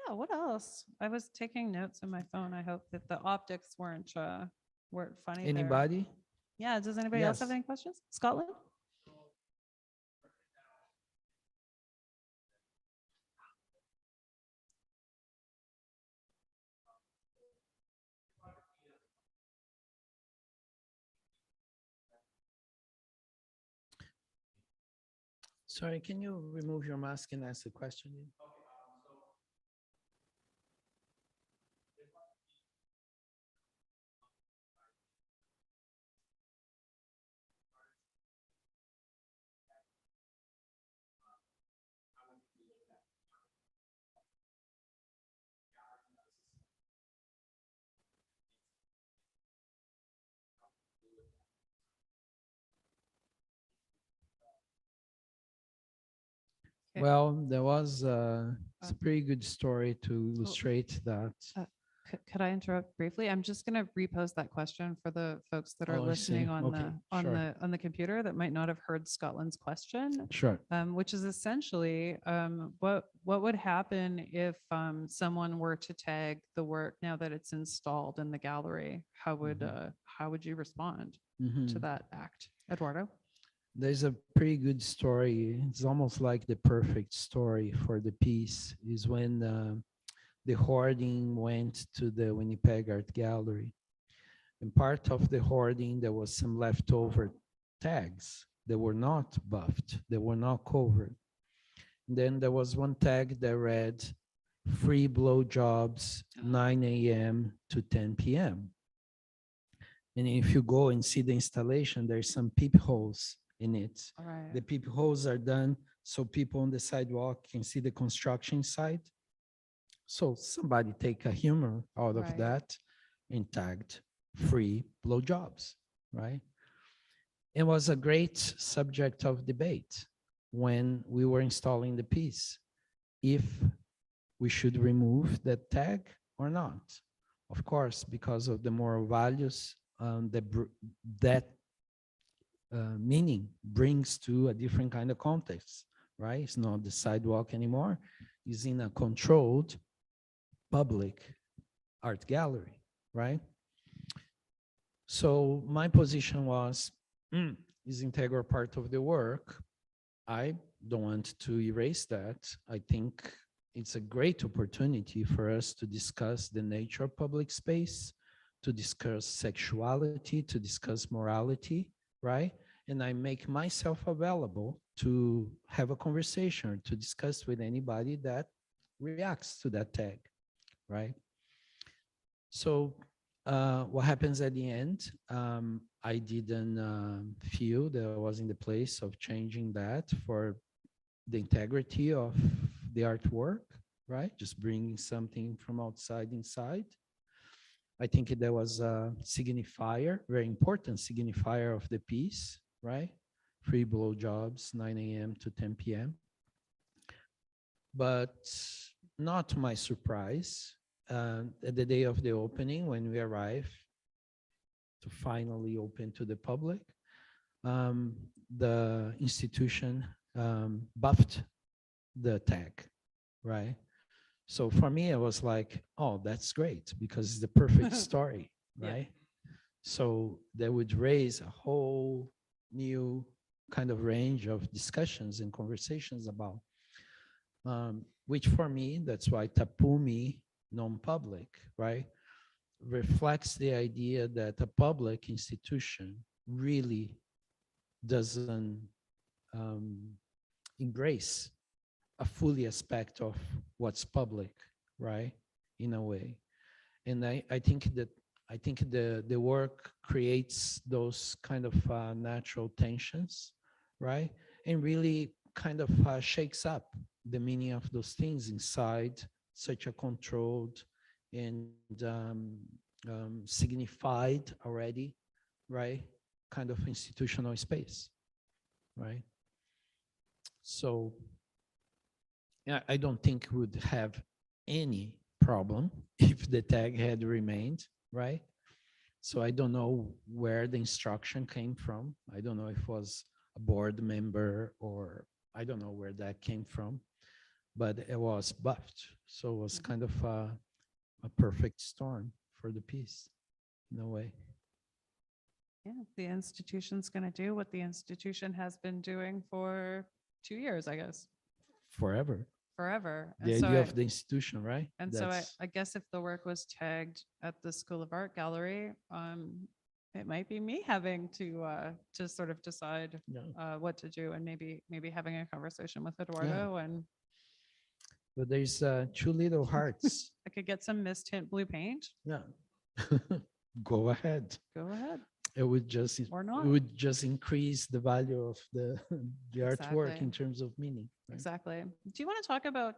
Yeah, what else? I was taking notes on my phone. I hope that the optics weren't funny there. Anybody? Yeah, does anybody else have Yes. any questions? Scotland? Sorry, can you remove your mask and ask the question? Okay. Well, there was it's a Um, pretty good story to illustrate that. Could I interrupt briefly? I'm just going to repose that question for the folks that are Oh, I see. listening on Okay, sure. the computer that might not have heard Scotland's question, Sure. which is essentially what would happen if someone were to tag the work now that it's installed in the gallery? How would you respond Mhm. to that act, Eduardo? There's a pretty good story. It's almost like the perfect story for the piece is when the hoarding went to the Winnipeg Art Gallery. And part of the hoarding, there was some leftover tags that were not buffed, they were not covered. And then there was one tag that read, free blowjobs, 9 a.m. to 10 p.m. And if you go and see the installation, there's some peepholes in it. All right. The peepholes are done so people on the sidewalk can see the construction site. So somebody take a humor out of Right. that and tagged free blowjobs, right? It was a great subject of debate when we were installing the piece, if we should remove that tag or not. Of course, because of the moral values that meaning brings to a different kind of context, right? It's not the sidewalk anymore. It's in a controlled public art gallery, right? So my position was, is integral part of the work. I don't want to erase that. I think it's a great opportunity for us to discuss the nature of public space, to discuss sexuality, to discuss morality, right? And I make myself available to have a conversation, to discuss with anybody that reacts to that tag, right? So what happens at the end? I didn't feel that I was in the place of changing that for the integrity of the artwork, right? Just bringing something from outside inside. I think there was a signifier, very important signifier of the piece, right? Free blowjobs, 9 a.m. to 10 p.m. But not to my surprise, at the day of the opening, when we arrived to finally open to the public, the institution buffed the tag, right? So for me, it was like, oh, that's great because it's the perfect story, Yeah. right? So that would raise a whole new kind of range of discussions and conversations about, which for me, that's why Tapume non-public, right? Reflects the idea that a public institution really doesn't embrace a fully aspect of what's public, right? In a way. And I think the work creates those kind of natural tensions, right? And really kind of shakes up the meaning of those things inside such a controlled and signified already, right? Kind of institutional space, right? So yeah, I don't think would have any problem if the tag had remained, right? So I don't know where the instruction came from. I don't know if it was a board member or I don't know where that came from, but it was buffed. So it was kind of a perfect storm for the piece in a way. Yeah, the institution's going to do what the institution has been doing for 2 years, I guess, forever. forever. The idea of the institution, right? And so That's I guess if the work was tagged at the School of Art Gallery, it might be me having to sort of decide yeah. what to do, and maybe having a conversation with Eduardo, and But there's two little hearts. I could get some mist tint blue paint. Yeah. Go ahead. Go ahead. It would just Or it not. would just increase the value of the the artwork Exactly. in terms of meaning. Right? Exactly. Do you want to talk about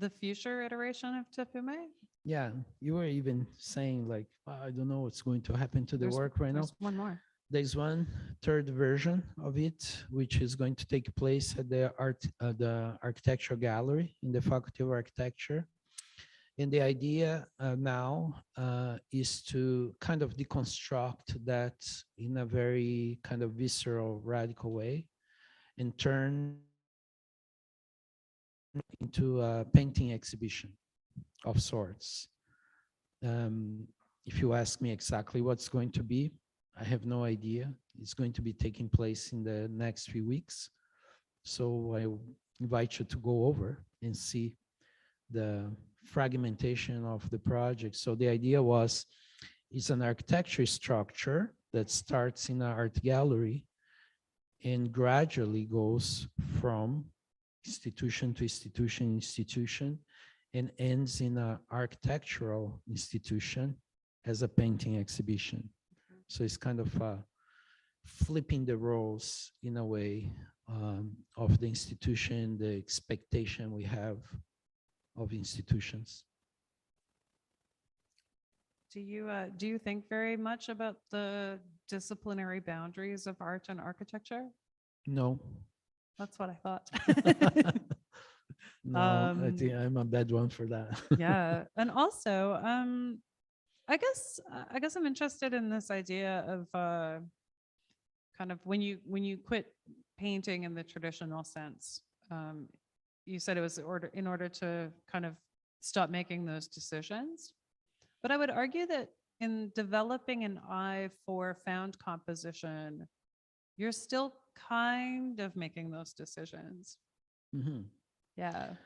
the future iteration of Tapume? Yeah, you were even saying like, I don't know what's going to happen to the work right now. There's one more. There's one third version of it, which is going to take place at the architectural gallery in the Faculty of Architecture. And the idea now is to kind of deconstruct that in a very kind of visceral, radical way and turn into a painting exhibition of sorts. If you ask me exactly what's going to be, I have no idea. It's going to be taking place in the next few weeks. So I invite you to go over and see the fragmentation of the project. So the idea was, it's an architecture structure that starts in an art gallery and gradually goes from institution to institution, and ends in an architectural institution as a painting exhibition. So it's kind of flipping the roles in a way of the institution, the expectation we have of institutions. Do you think very much about the disciplinary boundaries of art and architecture? No. That's what I thought. No, I think I'm a bad one for that. Yeah, and also, I guess I'm interested in this idea of kind of when you quit painting in the traditional sense. You said it was in order to kind of stop making those decisions. But I would argue that in developing an eye for found composition, you're still kind of making those decisions. Mhm. Yeah.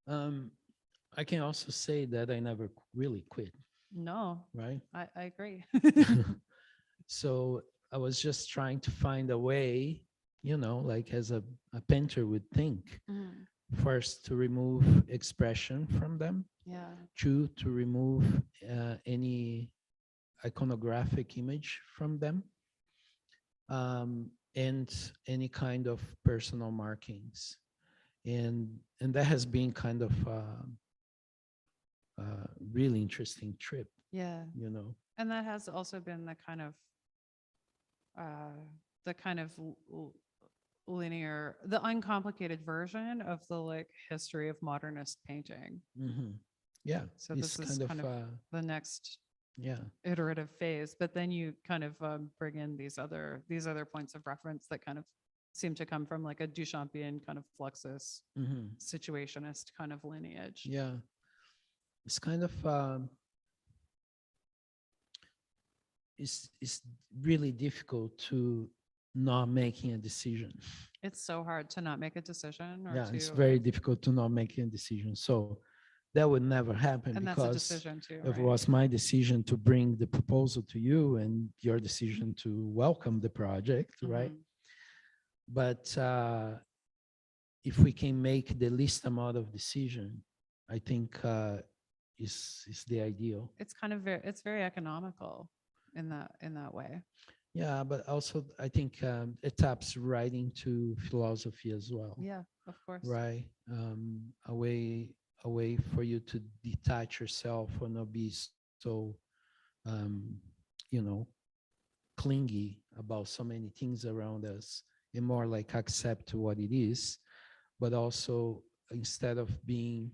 I can also say that I never really quit, No, right? I agree. So I was just trying to find a way, like as a painter would think, Mhm. first to remove expression from them, Yeah. two, to remove any iconographic image from them, and any kind of personal markings. And that has been kind of a really interesting trip, Yeah. And that has also been the kind of linear, the uncomplicated version of the like history of modernist painting. Mhm. Yeah. So it's this is kind of the next yeah. iterative phase, but then you kind of bring in these other points of reference that kind of seem to come from like a Duchampian kind of Fluxus Mhm. situationist kind of lineage. Yeah. It's kind of it's really difficult to not making a decision. It's so hard to not make a decision or Yeah, to it's very difficult to not making a decision. So that would never happen, and that's a because decision too, if it right? was my decision to bring the proposal to you and your decision to welcome the project, right? Mhm. But if we can make the least amount of decision, I think is the ideal. It's kind of it's very economical in that way. Yeah, but also I think it taps right into philosophy as well, Yeah, of course. right? A way for you to detach yourself or not be so, um, clingy about so many things around us, and more like accept what it is, but also instead of being,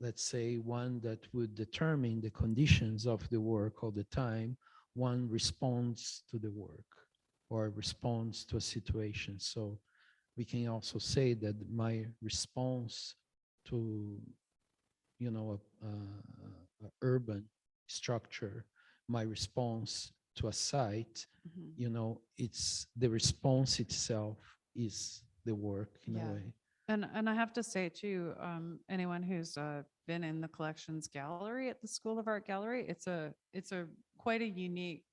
let's say, one that would determine the conditions of the work all the time, one responds to the work or responds to a situation. So we can also say that my response to, a urban structure my response to a site, Mhm. you know, it's the response itself is the work in Yeah. a way. And I have to say too, anyone who's been in the collections gallery at the School of Art Gallery, it's a quite a unique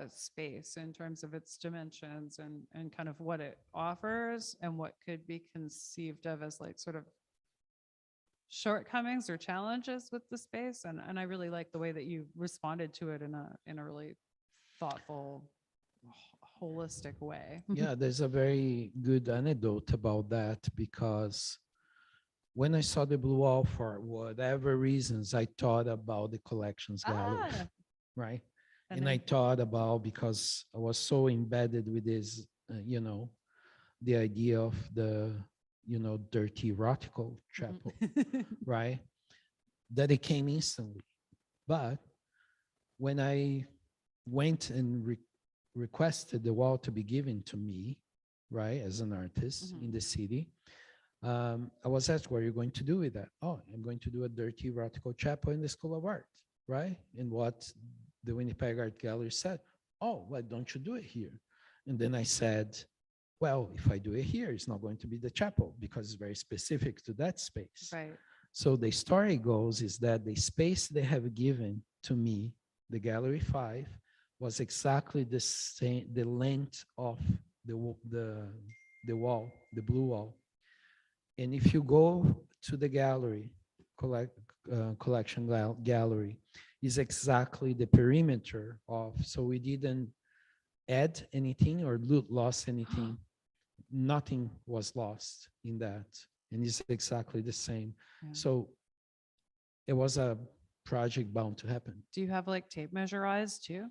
space in terms of its dimensions and kind of what it offers and what could be conceived of as like sort of shortcomings or challenges with the space. And I really like the way that you responded to it in a really thoughtful, holistic way. Yeah, there's a very good anecdote about that because when I saw the blue wall for whatever reasons, I thought about the collections gallery, Ah, right? and And I then thought about because I was so embedded with this, you know, the idea of the, you know, dirty radical chapel, right? That it came instantly. But when I went and requested the wall to be given to me, right, as an artist in the city, I was asked, what are you going to do with that? Oh, I'm going to do a dirty radical chapel in the School of Art, right? And what the Winnipeg Art Gallery said, oh, why don't you do it here? And then I said, well, if I do it here, it's not going to be the chapel because it's very specific to that space. right. So the story goes is that the space they have given to me, the Gallery 5, was exactly the same, the length of the wall, the blue wall. And if you go to the gallery, collection gallery, is exactly the perimeter of, so we didn't add anything or lost anything. Nothing was lost in that. And it's exactly the same. Yeah. So it was a project bound to happen. Do you have like tape measure eyes too?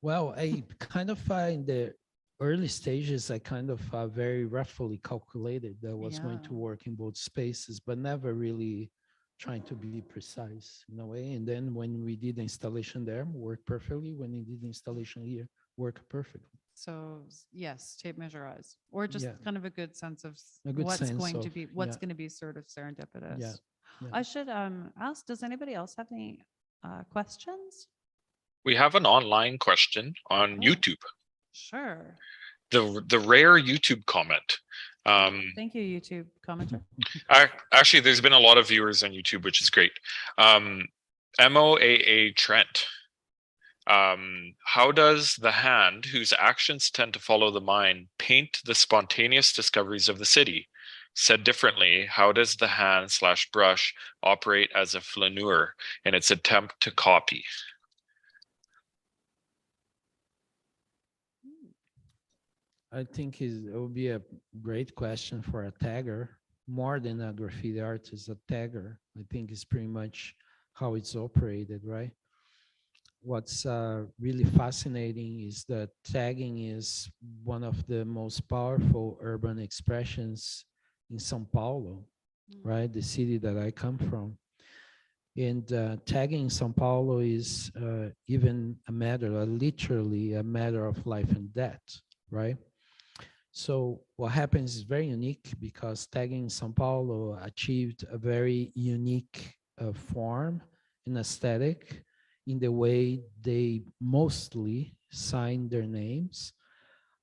Well, I kind of in the early stages, I kind of very roughly calculated that I was going to Yeah. work in both spaces, but never really trying to be precise in a way. And then when we did the installation there, worked perfectly. When we did the installation here, worked perfectly. So yes, tape measure eyes, or just Yeah, kind of a good sense of a good what's sense going to of, be yeah, sort of serendipitous. yeah, yeah. I should ask, does anybody else have any questions? We have an online question on Oh. YouTube. Sure. The rare YouTube comment. Thank you, YouTube commenter. Actually, there's been a lot of viewers on YouTube, which is great. MOAA Trent. How does the hand, whose actions tend to follow the mind, paint the spontaneous discoveries of the city? Said differently, how does the hand / brush operate as a flaneur in its attempt to copy? I think it would be a great question for a tagger, more than a graffiti artist, a tagger. I think is pretty much how it's operated, right? What's really fascinating is that tagging is one of the most powerful urban expressions in São Paulo, right? The city that I come from. And tagging in São Paulo is even a matter, literally a matter of life and death, right? So what happens is very unique because tagging in São Paulo achieved a very unique form and aesthetic in the way they mostly sign their names.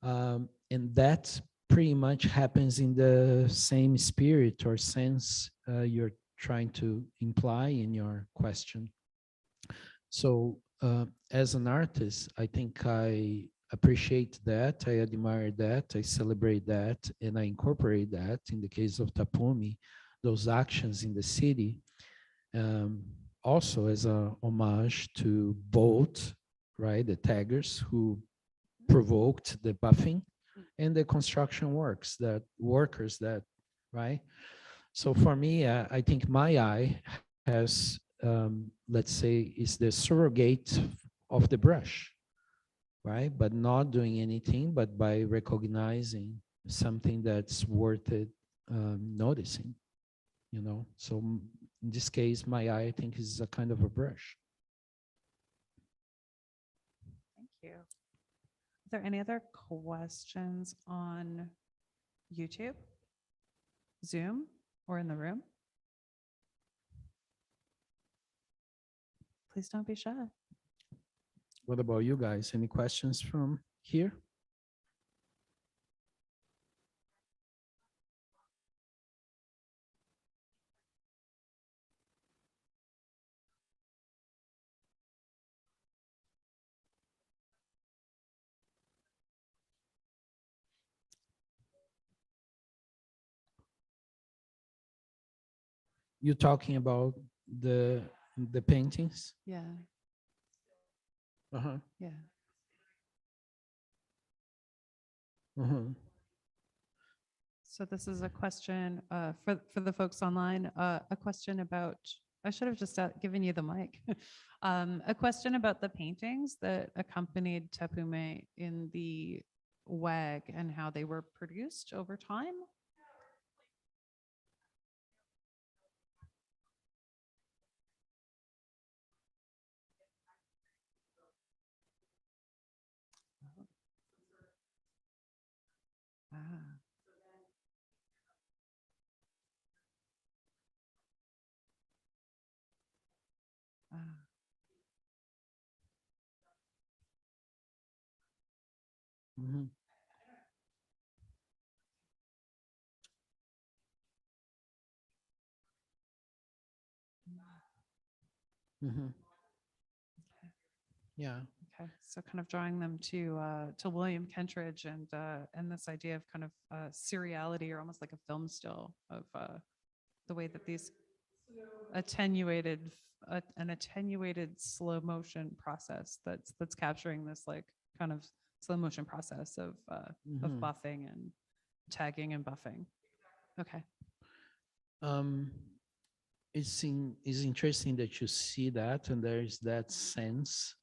And that pretty much happens in the same spirit or sense you're trying to imply in your question. So as an artist, I think I appreciate that, I admire that, I celebrate that, and I incorporate that in the case of Tapume, those actions in the city, also as a homage to both, right, the taggers who provoked the buffing and the construction workers that, right? So for me, I think my eye has, let's say, is the surrogate of the brush, right? But not doing anything, but by recognizing something that's worth it noticing, you know? So in this case, my eye, I think, is a kind of a brush. Thank you. Are there any other questions on YouTube, Zoom, or in the room? Please don't be shy. What about you guys? Any questions from here? You're talking about the paintings? Yeah, Uh-huh. yeah. Uh-huh. So this is a question for the folks online, a question about, I should have just given you the mic. A question about the paintings that accompanied Tapume in the WAG and how they were produced over time. Ah, ah, Mhm. Mhm. Yeah. okay, so kind of drawing them to William Kentridge and this idea of kind of seriality or almost like a film still of the way that these an attenuated slow motion process that's capturing this like kind of slow motion process of Mhm. buffing and tagging and buffing. Okay. Um, it's interesting that you see that, and there is that sense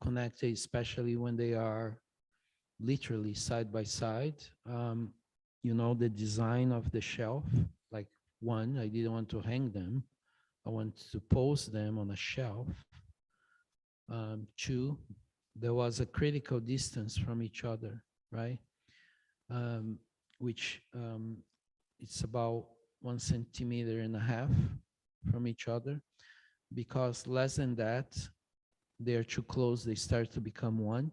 connected, especially when they are literally side by side. You know, the design of the shelf, like one, I didn't want to hang them. I want to pose them on a shelf. Two, there was a critical distance from each other, right? Um, which it's about 1.5 centimeters from each other, because less than that, they're too close, they start to become one.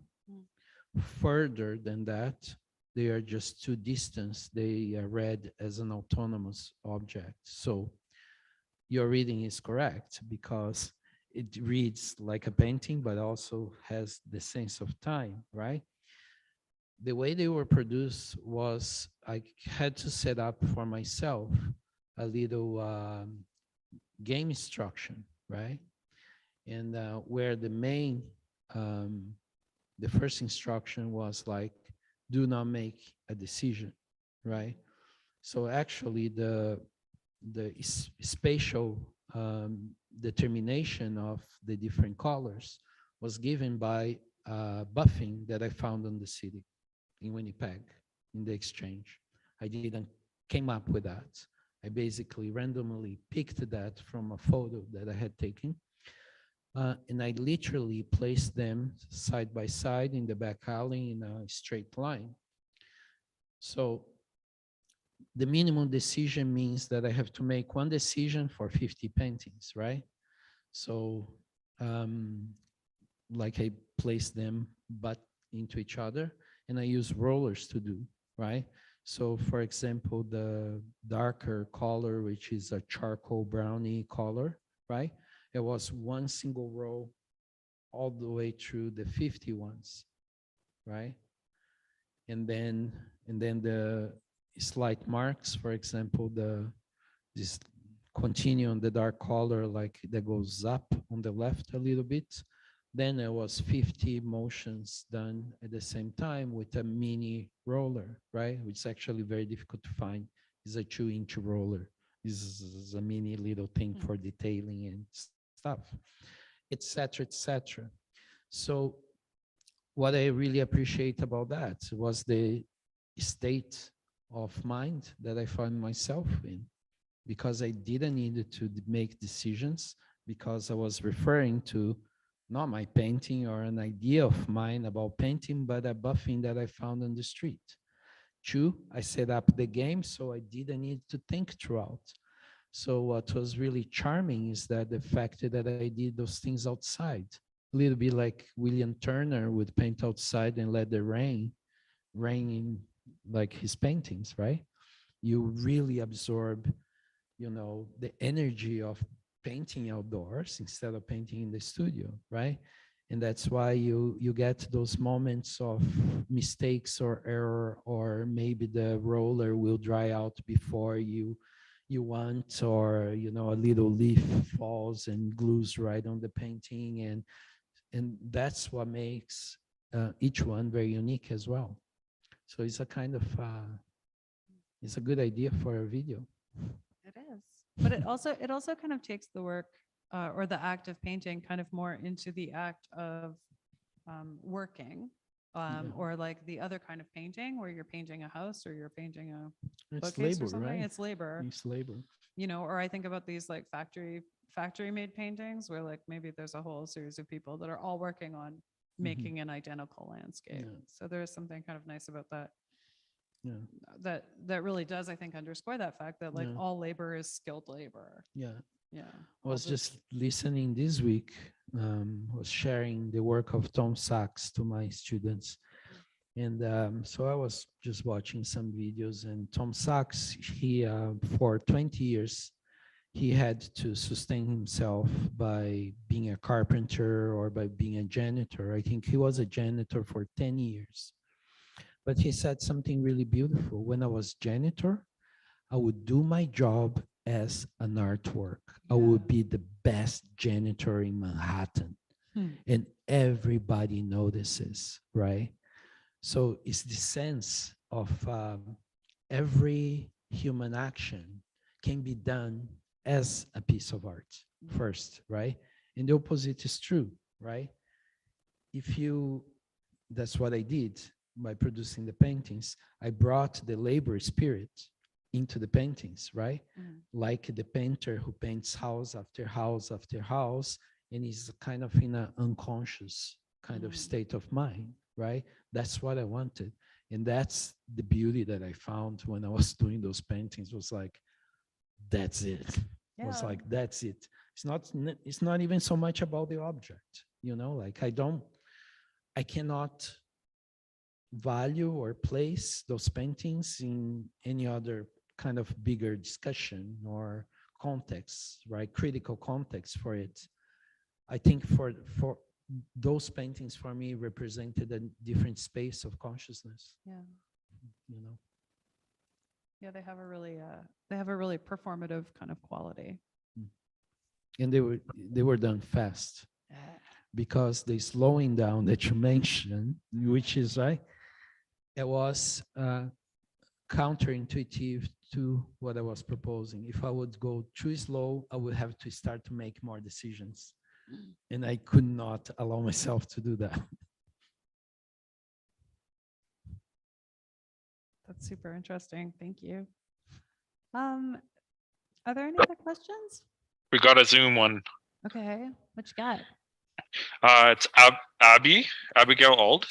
Further than that, they are just too distant. They are read as an autonomous object. So your reading is correct because it reads like a painting, but also has the sense of time, right? The way they were produced was I had to set up for myself a little game instruction, right? And where the first instruction was like, do not make a decision, right? So actually the spatial determination of the different colors was given by buffing that I found in the city in Winnipeg in the exchange. I didn't came up with that. I basically randomly picked that from a photo that I had taken. And I literally placed them side by side in the back alley in a straight line. So the minimum decision means that I have to make one decision for 50 paintings, right? So like I place them butt into each other, and I use rollers to do, right? So for example, the darker color, which is a charcoal brownie color, right? It was one single row all the way through the 50 ones, right? And then the slight marks, for example, this continue on the dark color, like that goes up on the left a little bit. Then there was 50 motions done at the same time with a mini roller, right? Which is actually very difficult to find. It's a 2-inch roller. This is a mini little thing for detailing and stuff, etc., etc. So what I really appreciate about that was the state of mind that I found myself in, because I didn't need to make decisions, because I was referring to not my painting or an idea of mine about painting, but a buffing that I found on the street. Two, I set up the game, so I didn't need to think throughout. So what was really charming is that the fact that I did those things outside, a little bit like William Turner would paint outside and let the rain in like his paintings, right? You really absorb, the energy of painting outdoors instead of painting in the studio, right? And that's why you get those moments of mistakes or error, or maybe the roller will dry out before you want, or a little leaf falls and glues right on the painting, and that's what makes each one very unique as well. So it's a kind of it's a good idea for a video. It is, but it also kind of takes the work or the act of painting kind of more into the act of working, Yeah. or like the other kind of painting where you're painting a house or you're painting a It's bookcase labor, or something. right? It's labor, It's labor. or I think about these like factory made paintings where like maybe there's a whole series of people that are all working on making an identical landscape. Yeah. So there is something kind of nice about that. Yeah. That really does, I think, underscore that fact that like Yeah. all labor is skilled labor. Yeah. Yeah. I was just listening this week, was sharing the work of Tom Sachs to my students. And so I was just watching some videos, and Tom Sachs, he, for 20 years, he had to sustain himself by being a carpenter or by being a janitor. I think he was a janitor for 10 years. But he said something really beautiful. When I was janitor, I would do my job as an artwork. I would be the best janitor in Manhattan. And everybody notices, right? So it's the sense of every human action can be done as a piece of art first, right? And the opposite is true, right? That's what I did by producing the paintings. I brought the labor spirit into the paintings, right? Like the painter who paints house after house after house, and is kind of in an unconscious kind of state of mind, right? That's what I wanted. And that's the beauty that I found when I was doing those paintings, was like, that's it. It was like, that's it. It's not even so much about the object, like I cannot value or place those paintings in any other kind of bigger discussion or context, right? Critical context for it. I think for those paintings for me represented a different space of consciousness. Yeah. You know. Yeah, they have a really performative kind of quality. And they were done fast because the slowing down that you mentioned, which is right, it was counterintuitive to what I was proposing. If I would go too slow, I would have to start to make more decisions. And I could not allow myself to do that. That's super interesting. Thank you. Are there any other questions? We got a Zoom one. Okay, what you got? It's Abigail Ald.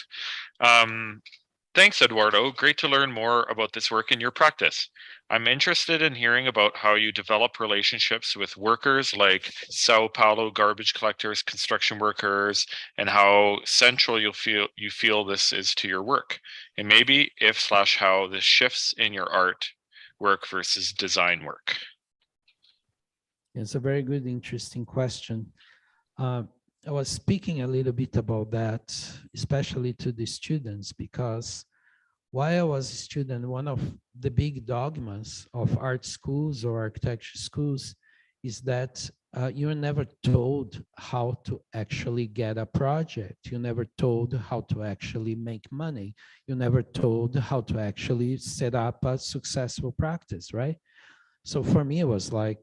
Thanks, Eduardo. Great to learn more about this work in your practice. I'm interested in hearing about how you develop relationships with workers like Sao Paulo garbage collectors, construction workers, and how central you feel this is to your work, and maybe if/how this shifts in your art work versus design work. It's a very good, interesting question. I was speaking a little bit about that, especially to the students, because while I was a student, one of the big dogmas of art schools or architecture schools is that you're never told how to actually get a project. You're never told how to actually make money. You're never told how to actually set up a successful practice, right? So for me, it was like,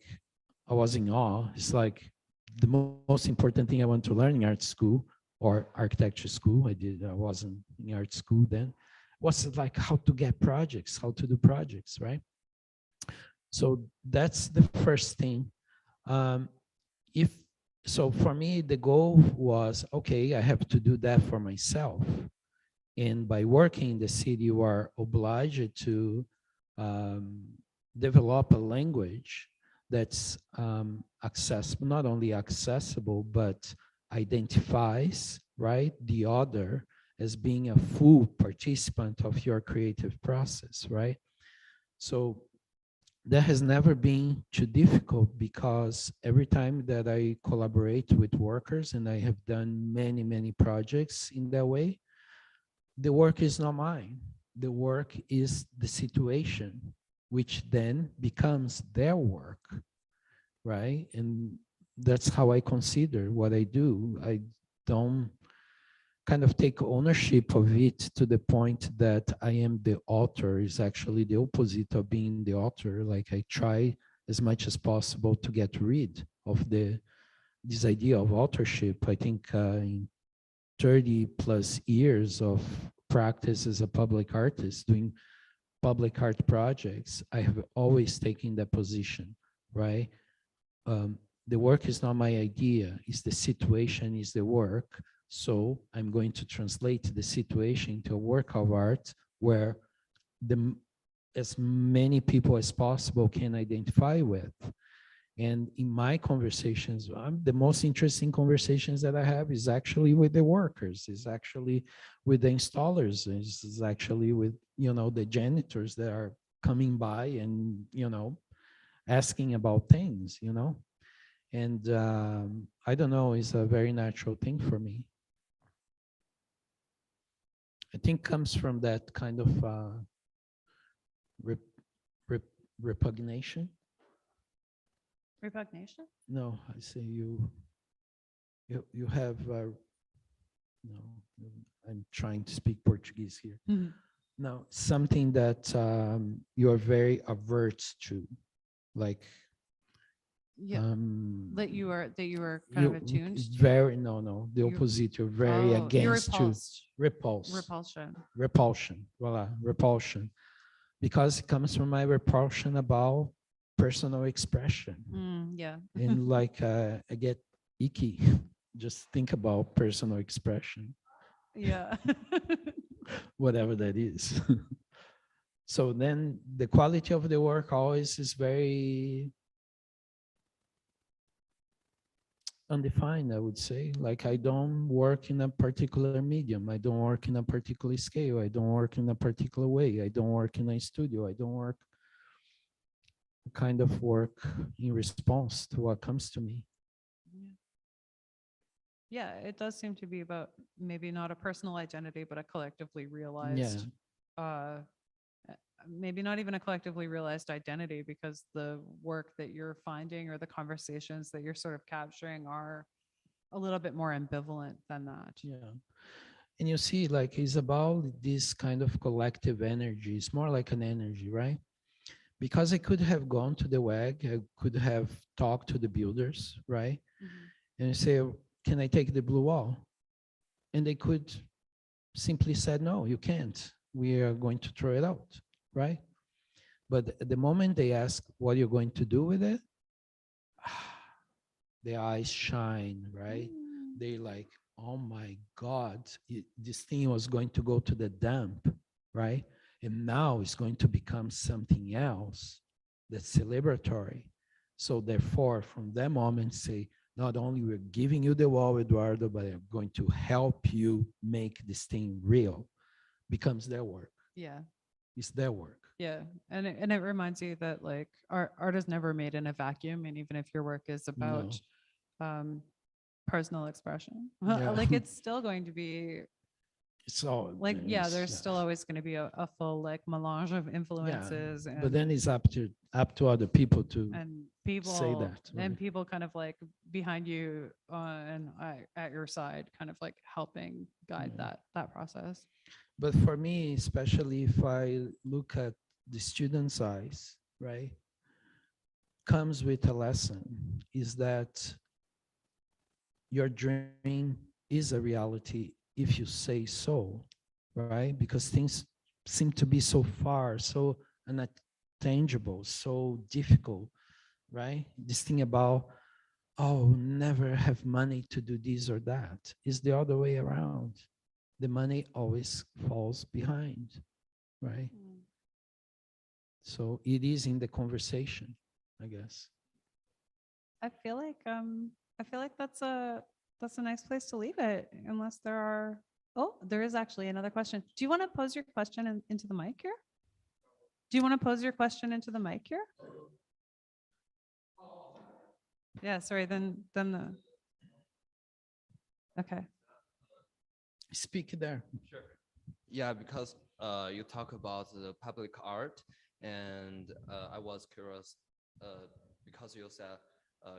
I was in awe. It's like the most important thing I want to learn in art school or architecture school. I wasn't in art school then. Was like how to get projects, how to do projects, right? So that's the first thing. So for me, the goal was, okay, I have to do that for myself. And by working in the city, you are obliged to develop a language that's accessible, not only accessible, but identifies, right, the other as being a full participant of your creative process, right? So that has never been too difficult, because every time that I collaborate with workers, and I have done many, many projects in that way, the work is not mine. The work is the situation, which then becomes their work, right? And that's how I consider what I do. I don't kind of take ownership of it to the point that I am the author. Is actually the opposite of being the author. Like, I try as much as possible to get rid of this idea of authorship. I think in 30 plus years of practice as a public artist doing public art projects, I have always taken that position, right? The work is not my idea, it's the situation, is the work. So I'm going to translate the situation into a work of art where as many people as possible can identify with. And in my conversations, the most interesting conversations that I have is actually with the workers, is actually with the installers, is actually with, the janitors that are coming by and, asking about things, And I don't know, it's a very natural thing for me. I think comes from that kind of repugnation. Repugnation? No, I say you have, no, I'm trying to speak Portuguese here. Mhm. No, something that you are very avert to, like, Yeah, that you are kind of attuned to. no, the You- opposite, you're very you're against to repulsed. Repulsion. repulsion, voila, repulsion, because it comes from my repulsion about personal expression. Yeah. And like, I get icky just think about personal expression, Yeah. whatever that is. So then the quality of the work always is very undefined, I would say. Like, I don't work in a particular medium. I don't work in a particular scale. I don't work in a particular way. I don't work in a studio. I don't work kind of work in response to what comes to me. Yeah, it does seem to be about maybe not a personal identity, but a collectively Yeah. realized, uh, maybe not even a collectively realized identity, because the work that you're finding or the conversations that you're sort of capturing are a little bit more ambivalent than that. Yeah. And you see, like, it's about this kind of collective energy. It's more like an energy, right? Because I could have gone to the WAG, I could have talked to the builders, right? Mhm. And say, can I take the blue wall? And they could simply said, no, you can't. We are going to throw it out, right? But at the moment they ask, what are you going to do with it? Their eyes shine, right? They like, oh my God, this thing was going to go to the dump, right? And now it's going to become something else that's celebratory. So therefore, from that moment, say, not only we're giving you the wall, Eduardo, but I'm going to help you make this thing real. Becomes their work. Yeah. It's their work. Yeah. And it reminds you that like art is never made in a vacuum. And even if your work is about personal expression, Yeah. like it's still going to be It's all like, yeah, there's yeah. still always going to be a full like melange of influences, But then it's up to other people to and say that. and Right? people kind of like behind you and at your side, kind of like helping guide Yeah. that process. But for me, especially if I look at the student's eyes, right, comes with a lesson, is that your dream is a reality if you say so, right? Because things seem to be so far, so unattainable, so difficult, right? This thing about, oh, never have money to do this or that, is the other way around. The money always falls behind, right? So it is in the conversation, I guess. I feel like that's that's a nice place to leave it, unless there are, oh, there is actually another question. Do you want to pose your question into the mic here? Do you want to pose your question into the mic here? Yeah, sorry, then the, okay. Speak there. Sure. Yeah, because you talk about the public art, and I was curious because you said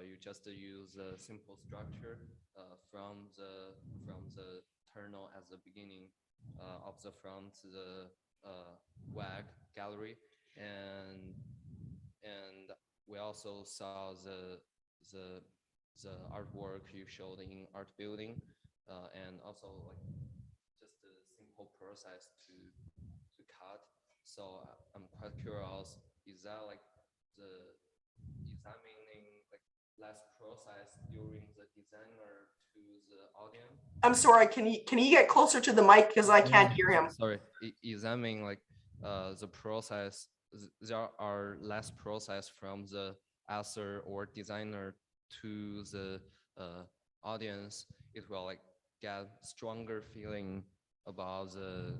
you just use a simple structure from the terminal at the beginning of the front to the WAG gallery, and we also saw the artwork you showed in art building, and also like just a simple process to cut. So I'm quite curious, is that like meaning like less process during the designer to the audience? I'm sorry, can you get closer to the mic because I can't hear him? Sorry, is that mean like the process, there are less process from the author or designer to the audience, it will like get stronger feeling about the,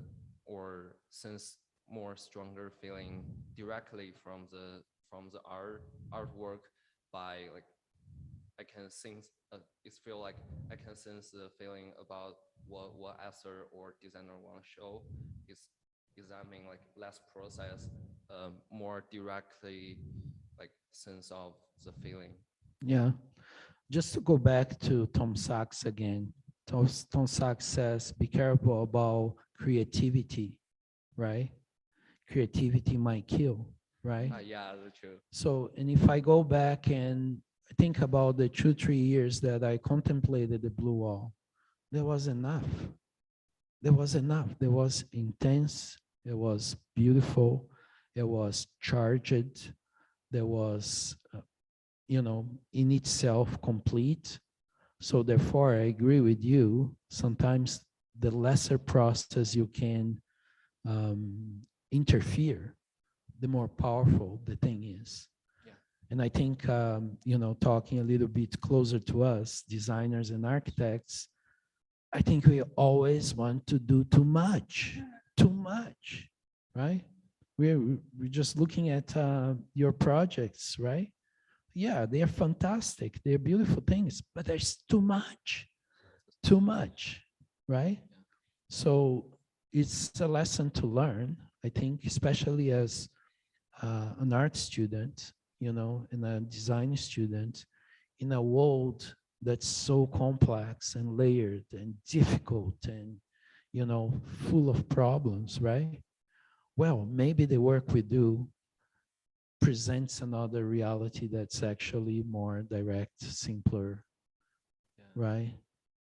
or sense more stronger feeling directly from the artwork by like I can sense it feel like I can sense the feeling about what author or designer want to show. Is that mean like less process, more directly like sense of the feeling? Yeah. Just to go back to Tom Sachs again. Tom Sachs says, be careful about creativity, right? Creativity might kill, right? Yeah, that's true. So, and if I go back and think about the 2-3 years that I contemplated the blue wall, there was enough. There was enough. There was intense. It was beautiful. It was charged. There was, in itself complete. So therefore, I agree with you. Sometimes the lesser process you can interfere, the more powerful the thing is. Yeah. And I think, talking a little bit closer to us, designers and architects, I think we always want to do too much, right? We're just looking at your projects, right? Yeah, they're fantastic. They're beautiful things, but there's too much, right? So it's a lesson to learn, I think, especially as an art student, and a design student in a world that's so complex and layered and difficult and, full of problems, right? Well, maybe the work we do presents another reality that's actually more direct, simpler, Yeah, right?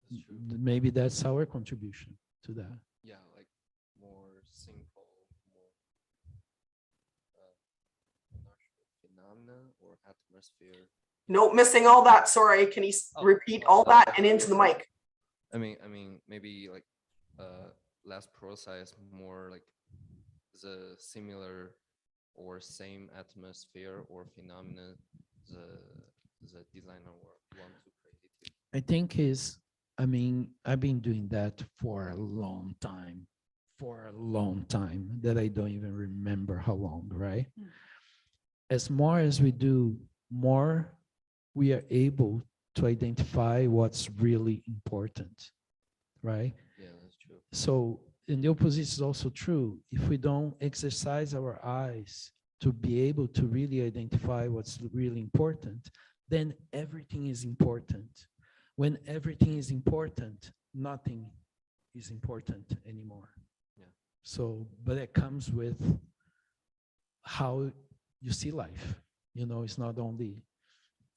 that's true. Maybe that's our contribution to that. Yeah, like more simple, more I'm not sure, phenomena or atmosphere. Nope, missing all that. Sorry, can you repeat all that and into the mic? I mean, maybe like less process, more like the similar or same atmosphere or phenomena the designer want to create. I think I've been doing that for a long time, that I don't even remember how long, right? As more as we do, more we are able to identify what's really important, right? Yeah, that's true. So, and the opposite is also true. If we don't exercise our eyes to be able to really identify what's really important, then everything is important. When everything is important, nothing is important anymore. Yeah. So, but it comes with how you see life. It's not only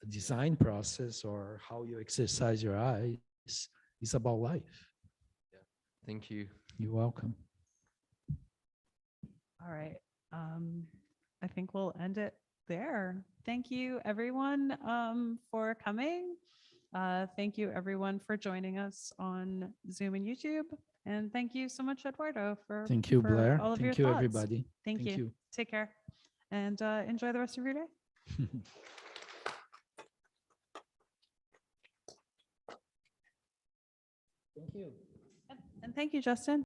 a design process or how you exercise your eyes, it's about life. Thank you. You're welcome. All right. I think we'll end it there. Thank you, everyone, for coming. Thank you, everyone, for joining us on Zoom and YouTube. And thank you so much, Eduardo, for Thank you, for Blair. all of Thank your you, thoughts. everybody. Thank you. Take care and enjoy the rest of your day. Thank you. And thank you, Justin.